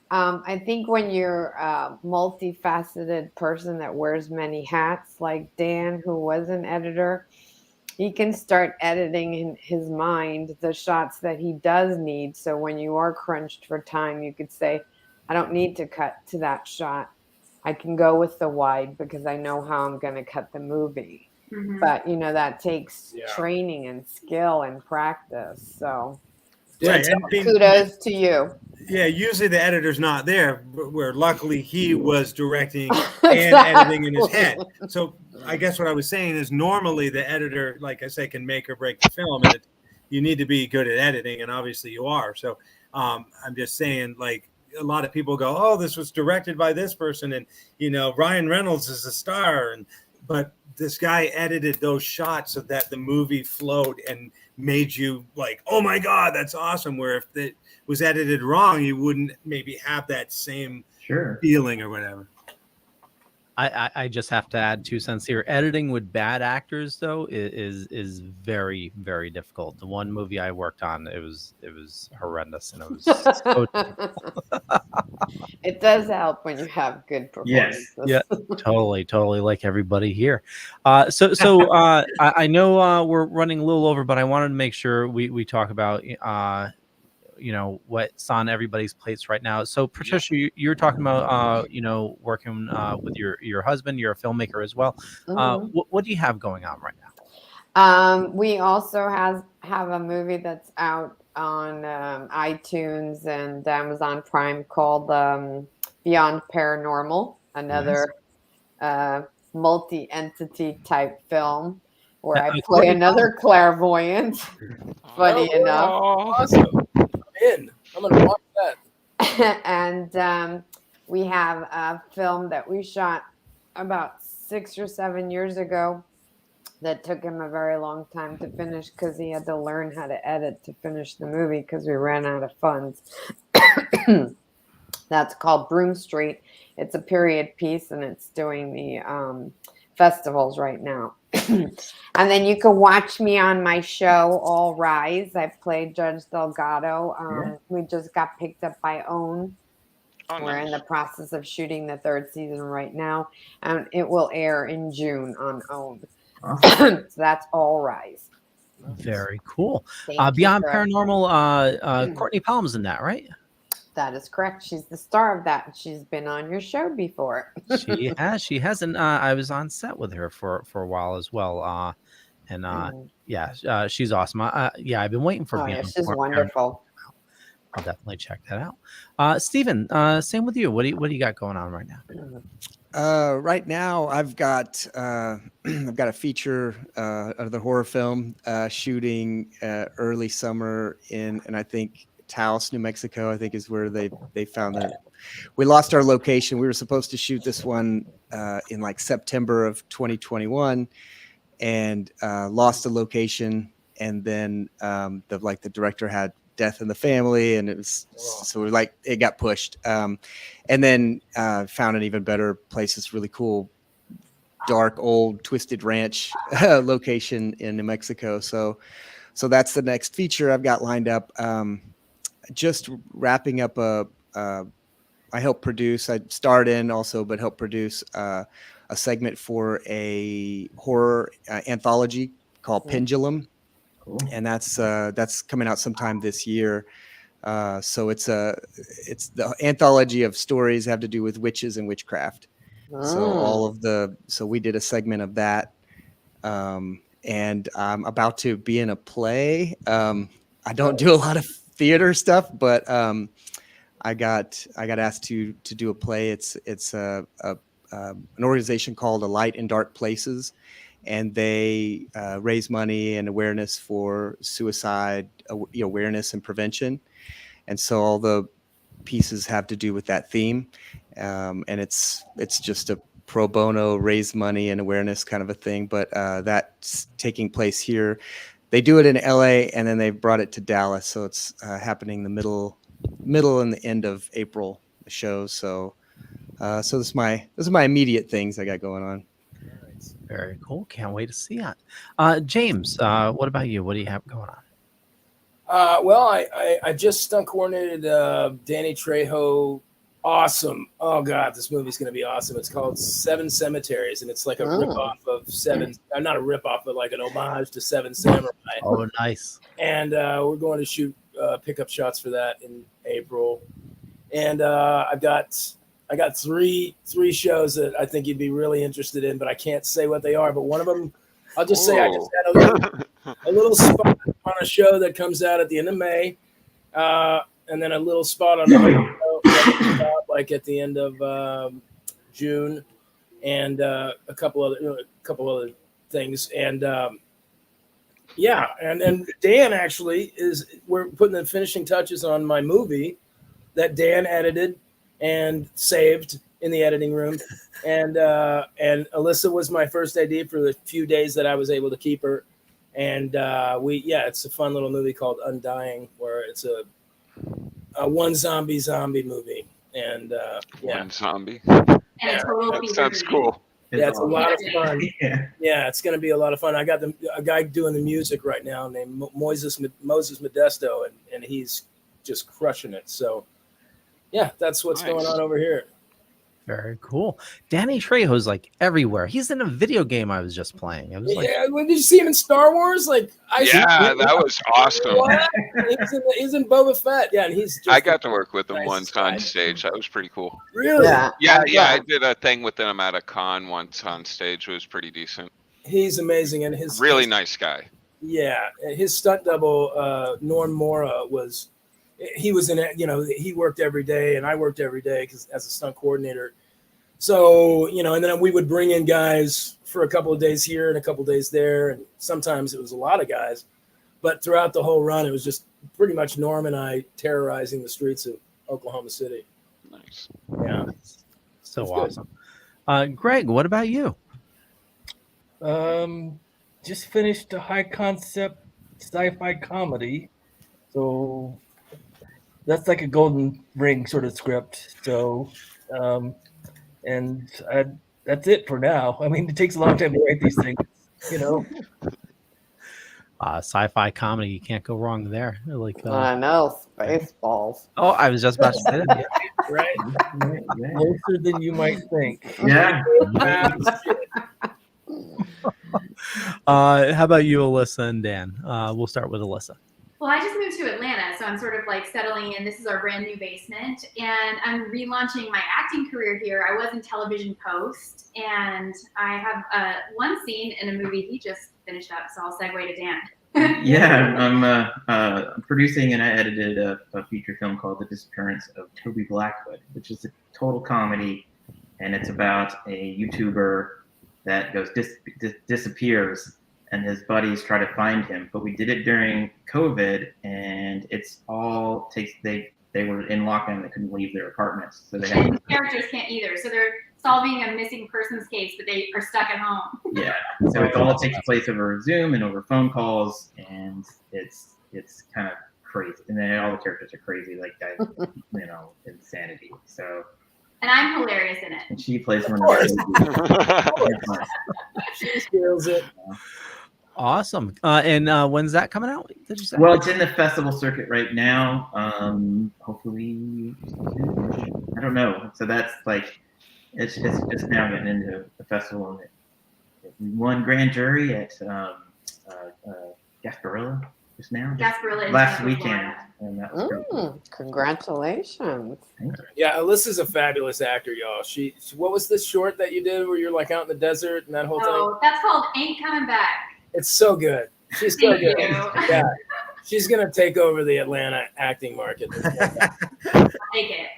I think when you're a multifaceted person that wears many hats, like Dan, who was an editor, he can start editing in his mind the shots that he does need. So when you are crunched for time, you could say, I don't need to cut to that shot. I can go with the wide because I know how I'm going to cut the movie. Mm-hmm. But, that takes training and skill and practice. So Right, and kudos to you. Yeah, usually the editor's not there, where luckily he was directing and editing in his head. So I guess what I was saying is normally the editor, like I say, can make or break the film, and you need to be good at editing, and obviously you are. So I'm just saying, like, a lot of people go, oh, this was directed by this person, and Ryan Reynolds is a star, but this guy edited those shots so that the movie flowed and made you like, oh my God, that's awesome. Where if it was edited wrong, you wouldn't maybe have that same feeling or whatever. I just have to add 2 cents here. Editing with bad actors, though, is very, very difficult. The one movie I worked on, it was horrendous, and it was so It does help when you have good performances. Yeah, totally, like everybody here. So I know we're running a little over, but I wanted to make sure we talk about what's on everybody's plates right now. So Patricia, you're talking about working with your husband. You're a filmmaker as well. What do you have going on right now? We also have a movie that's out on iTunes and Amazon Prime called Beyond Paranormal, another multi-entity type film where I play another clairvoyant. Funny enough. Awesome. I'm gonna watch that. And we have a film that we shot about 6 or 7 years ago that took him a very long time to finish because he had to learn how to edit to finish the movie because we ran out of funds. That's called Broom Street. It's a period piece, and it's doing the festivals right now. And then you can watch me on my show, All Rise. I played Judge Delgado. We just got picked up by OWN. We're in the process of shooting the 3rd season right now, and it will air in June on OWN. So that's All Rise. Very cool. Thank Beyond you, Paranormal, Courtney Palm's in that, right? That is correct. She's the star of that. She's been on your show before. She has, and I was on set with her for a while as well. She's awesome. I've been waiting for. She's wonderful. I'll definitely check that out. Stephen, same with you. What do you got going on right now? Right now, I've got a feature, another horror film shooting early summer and I think Taos, New Mexico, I think is where they found that. We lost our location. We were supposed to shoot this one in like September of 2021 and lost the location. And then the director had death in the family, and it was so it got pushed. And then found an even better place. It's really cool, dark, old, twisted ranch location in New Mexico. So that's the next feature I've got lined up. Just wrapping up I help produce. I starred in also, but help produce a segment for a horror anthology called Pendulum. Cool. And that's coming out sometime this year. So it's the anthology of stories have to do with witches and witchcraft. So we did a segment of that. And I'm about to be in a play. I don't do a lot of theater stuff, but I got asked to do a play. It's an organization called A Light in Dark Places, and they raise money and awareness for suicide awareness and prevention. And so all the pieces have to do with that theme, and it's just a pro bono raise money and awareness kind of a thing. But that's taking place here. They do it in LA, and then they've brought it to Dallas. So it's happening the middle and the end of April, the shows. So this is my immediate things I got going on. Very cool. Can't wait to see that. James, what about you? What do you have going on? Well, I just stunt coordinated Danny Trejo. Awesome. Oh God, this movie's going to be awesome. It's called Seven Cemeteries, and it's like a ripoff of Seven, not a ripoff, but like an homage to Seven Samurai. Oh, nice. And we're going to shoot pickup shots for that in April. And I got three shows that I think you'd be really interested in, but I can't say what they are. But one of them, I'll just say I just had a little spot on a show that comes out at the end of May. and then a little spot on the like at the end of June, and a couple other things, and yeah, and Dan actually we're putting the finishing touches on my movie that Dan edited and saved in the editing room, and Alyssa was my first AD for the few days that I was able to keep her, and it's a fun little movie called Undying, where it's a one zombie movie, and One zombie. And a total That fever sounds dream. cool. yeah, it's a lot of fun. Yeah. Yeah, it's going to be a lot of fun. I got a guy doing the music right now named Moses Modesto, and he's just crushing it. So, yeah, that's what's Nice. going on over here. Very cool. Danny Trejo's like everywhere. He's in a video game I was just playing. I was like, Yeah, when did you see him in Star Wars? Like, Yeah, that was awesome. What? He's in Boba Fett. Yeah, and he's. Just I got to work with him nicest once guy. on stage. That was pretty cool. Really? Yeah, I did a thing with him at a con once on stage. It was pretty decent. He's amazing, and his Really nice guy. Yeah, his stunt double Norm Mora was. He was in it. You know, he worked every day, and I worked every day because as a stunt coordinator. So, you know, and then we would bring in guys for a couple of days here and a couple of days there. And sometimes it was a lot of guys. But throughout the whole run, it was just pretty much Norm and I terrorizing the streets of Oklahoma City. Nice. Yeah. so That's good. awesome. Greg, what about you? Just finished a high concept sci-fi comedy. So that's like a Golden Ring sort of script. So, that's it for now. I mean, it takes a long time to write these things, you know. Sci-fi comedy, you can't go wrong there. Like, I know, Spaceballs. oh, I was just about to say that. Right? Closer than you might think. Yeah. How about you, Alyssa and Dan? We'll start with Alyssa. Well, I just moved to Atlanta, so I'm sort of like settling in. This is our brand new basement, and I'm relaunching my acting career here. I was in television post, and I have one scene in a movie he just finished up, so I'll segue to Dan. Yeah, I'm producing and I edited a feature film called The Disappearance of Toby Blackwood, which is a total comedy, and it's about a YouTuber that goes disappears, and his buddies try to find him. But we did it during COVID, and it's all they were in lockdown. They couldn't leave their apartments, so they had. And the characters can't either, so they're solving a missing persons case, but they are stuck at home. Yeah, so it all takes place over Zoom and over phone calls, and it's kind of crazy. And then all the characters are crazy, like insanity. So. And I'm hilarious in it. And she plays one of She steals it. Awesome. And when's that coming out? Did you say? Well, it's in the festival circuit right now. Hopefully, I don't know. So that's like, it's just now getting into the festival, and we won grand jury at Gasparilla just now. Gasparilla last in weekend, Florida. and that was great. Congratulations. Yeah, Alyssa's a fabulous actor, y'all. She what was this short that you did where you're like out in the desert and that whole thing? Oh, that's called Ain't Coming Back. It's so good. She's so Thank good. you. Yeah. She's gonna take over the Atlanta acting market. Take it.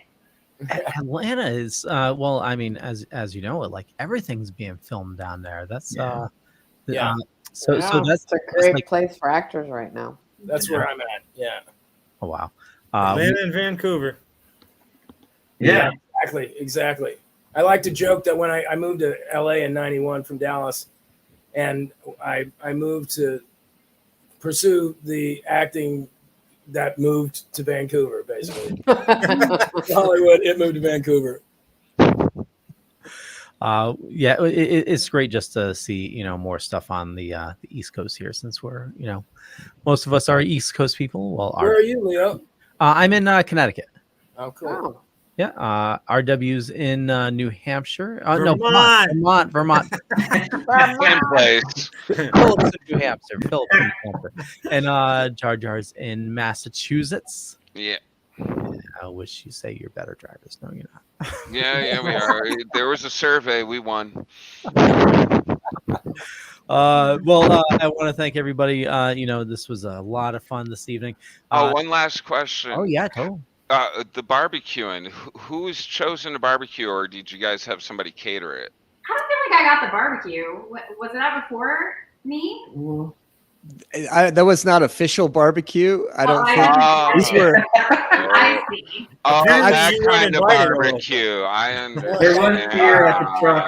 Atlanta is well, I mean, as you know, like everything's being filmed down there. That's Yeah. so that's it's a great place for actors right now. That's where I'm at. Yeah. Oh wow. Atlanta and Vancouver. Yeah, exactly. I like to joke that when I moved to LA in '91 from Dallas, and I moved to pursue the acting that moved to Vancouver, basically. Hollywood, it moved to Vancouver. Yeah, it's great just to see more stuff on the East Coast here, since we're most of us are East Coast people. Well, Where are you, Leo? I'm in Connecticut. Oh, cool. Yeah, RW's in New Hampshire. Vermont. No, Vermont. Same place. Phillips in New Hampshire. Phillips in New Hampshire. And Jar Jar's in Massachusetts. Yeah. I wish you say you're better drivers. No, you're not. Yeah, we are. There was a survey. We won. I want to thank everybody. This was a lot of fun this evening. One last question. Oh yeah, totally. The barbecuing. Who's chosen the barbecue, or did you guys have somebody cater it? I don't feel like I got the barbecue. Was it that before me? That was not official barbecue. I don't think these were. I see. Oh, Apparently that you weren't kind of invited. barbecue. I understand. There was beer at the truck.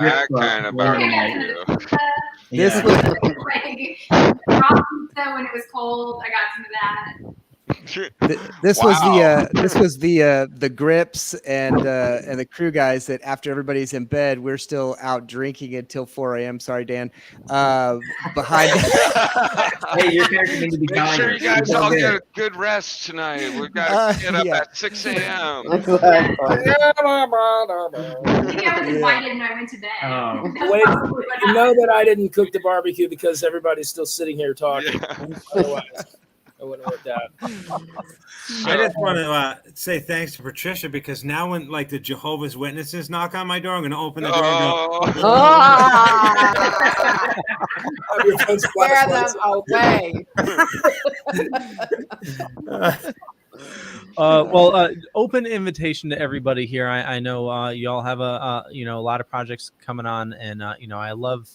That kind of barbecue. This Yeah. was Like raw pizza when it was cold. I got some of that. this was the grips and the crew guys that after everybody's in bed, we're still out drinking until 4 a.m. Sorry, Dan. Behind. Hey, your character needs to be Make sure you guys all good. get a good rest tonight. We've got to get up yeah. at 6 a.m. Maybe I was invited and I went to bed. Oh. That's Wait, probably what you know happened. that I didn't cook the barbecue because everybody's still sitting here talking. Otherwise, it wouldn't have worked out. I just want to say thanks to Patricia because now when like the Jehovah's Witnesses knock on my door, I'm going to open the door and go. Scare them away. Open invitation to everybody here. I know you all have a lot of projects coming on, and I love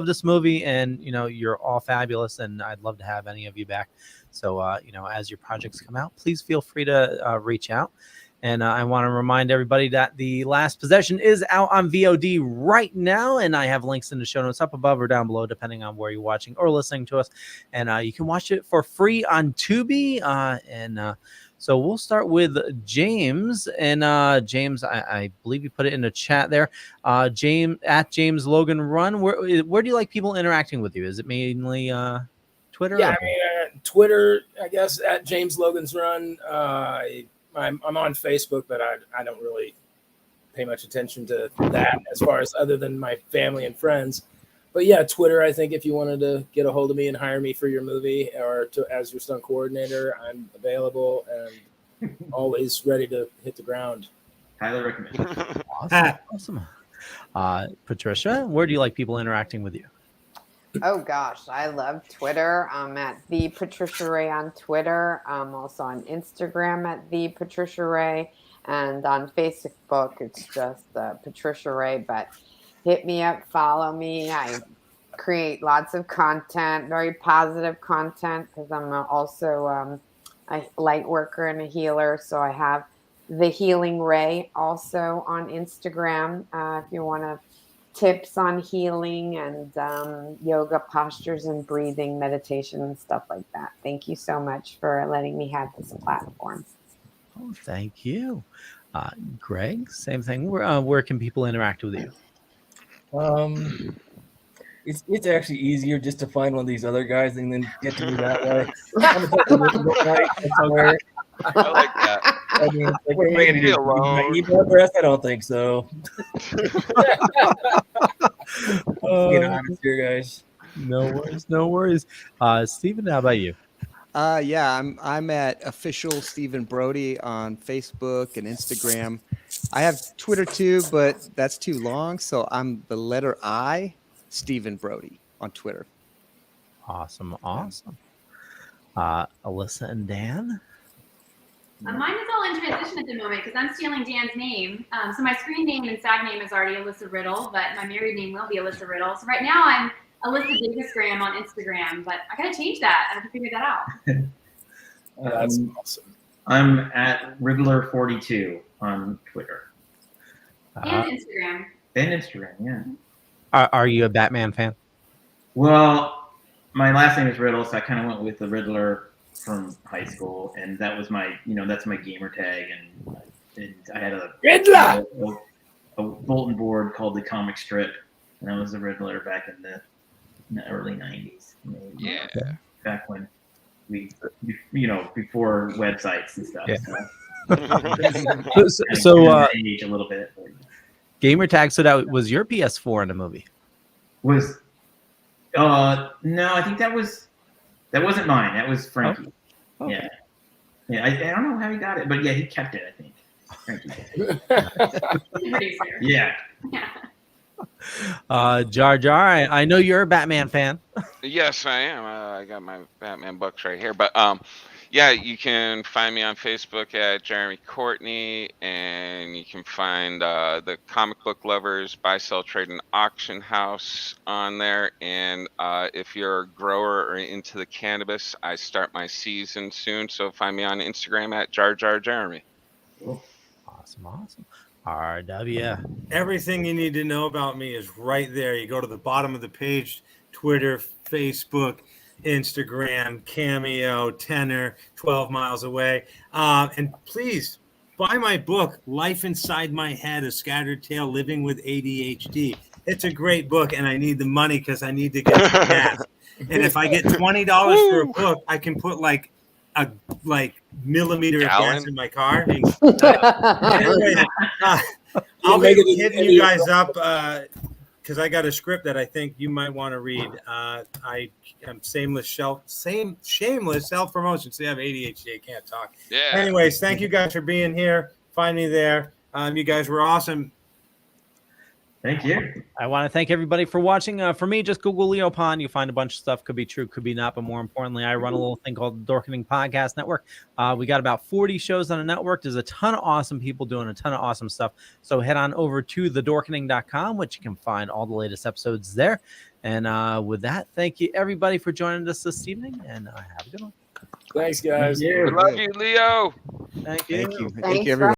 this movie, and you're all fabulous, and I'd love to have any of you back. So as your projects come out, please feel free to reach out. And I want to remind everybody that The Last Possession is out on VOD right now, and I have links in the show notes up above or down below, depending on where you're watching or listening to us. And you can watch it for free on Tubi. So we'll start with James. And James, I believe you put it in the chat there. James Logan Run. Where do you like people interacting with you? Is it mainly Twitter? Yeah, Twitter, I guess, at James Logan's Run. I'm on Facebook, but I don't really pay much attention to that as far as other than my family and friends. But yeah, Twitter, I think if you wanted to get a hold of me and hire me for your movie or as your stunt coordinator, I'm available and always ready to hit the ground. Highly recommend. Awesome. Patricia, where do you like people interacting with you? Oh gosh, I love Twitter. I'm at the Patricia Rae on Twitter. I'm also on Instagram at the Patricia Rae, and on Facebook it's just Patricia Rae. But hit me up, follow me. I create lots of content, very positive content, because I'm also a light worker and a healer. So I have the Healing Rae also on Instagram. If you want to. Tips on healing and yoga postures and breathing, meditation and stuff like that. Thank you so much for letting me have this platform. Oh, thank you. Greg, same thing. Where can people interact with you? It's actually easier just to find one of these other guys and then get to me that way. Somewhere. I like that. I mean, like, what am I going to do? My email address? I don't think so. Being honest here, guys. No worries. Stephen, how about you? Yeah, I'm at official Stephen Brodie on Facebook and Instagram. I have Twitter too, but that's too long, so I'm the letter I, Stephen Brodie on Twitter. Awesome. Alyssa and Dan. Mine is all in transition at the moment because I'm stealing Dan's name. So my screen name and SAG name is already Alyssa Riddle, but my married name will be Alyssa Riddle. So right now I'm Alyssa Davis-Graham on Instagram, but I got to change that. I have to figure that out. That's awesome. I'm at Riddler42 on Twitter. And Instagram. Yeah. Are you a Batman fan? Well, my last name is Riddle, so I kind of went with the Riddler from high school, and that was my, that's my gamer tag, and I had a Riddler, a bulletin board called the Comic Strip, and I was the Riddler back in the early '90s. Yeah. Back when we, before websites and stuff. Yeah. So age a little bit. Gamer tag. So that was your PS4 in the movie. No, I think that wasn't mine. That was Frankie. Oh. Okay. Yeah. I don't know how he got it, but yeah, he kept it. I think. Frankie. Yeah. Jar Jar, I know you're a Batman fan. Yes, I am. I got my Batman books right here. But yeah, you can find me on Facebook at Jeremy Courtney, and you can find the Comic Book Lovers Buy, Sell, Trade, and Auction House on there. And if you're a grower or into the cannabis, I start my season soon. So find me on Instagram at Jar Jar Jeremy. Awesome. RW. Everything you need to know about me is right there. You go to the bottom of the page, Twitter, Facebook, Instagram, Cameo, Tenor, 12 Miles Away. And please buy my book, Life Inside My Head, A Scattered Tale Living with ADHD. It's a great book, and I need the money because I need to get some gas. And if I get $20 for a book, I can put like a millimeter of gas in my car. Anyway, I'll be hitting you guys up because I got a script that I think you might want to read. I am shameless self-promotion. See, I have ADHD. I can't talk. Yeah. Anyways, thank you guys for being here. Find me there. You guys were awesome. Thank you. I want to thank everybody for watching. For me, just Google Leo Pond. You'll find a bunch of stuff. Could be true, could be not. But more importantly, I run a little thing called the Dorkening Podcast Network. We got about 40 shows on the network. There's a ton of awesome people doing a ton of awesome stuff. So head on over to thedorkening.com, which you can find all the latest episodes there. And with that, thank you, everybody, for joining us this evening. And have a good one. Thanks, guys. We love you, Leo. Thank you. Thank you, everyone.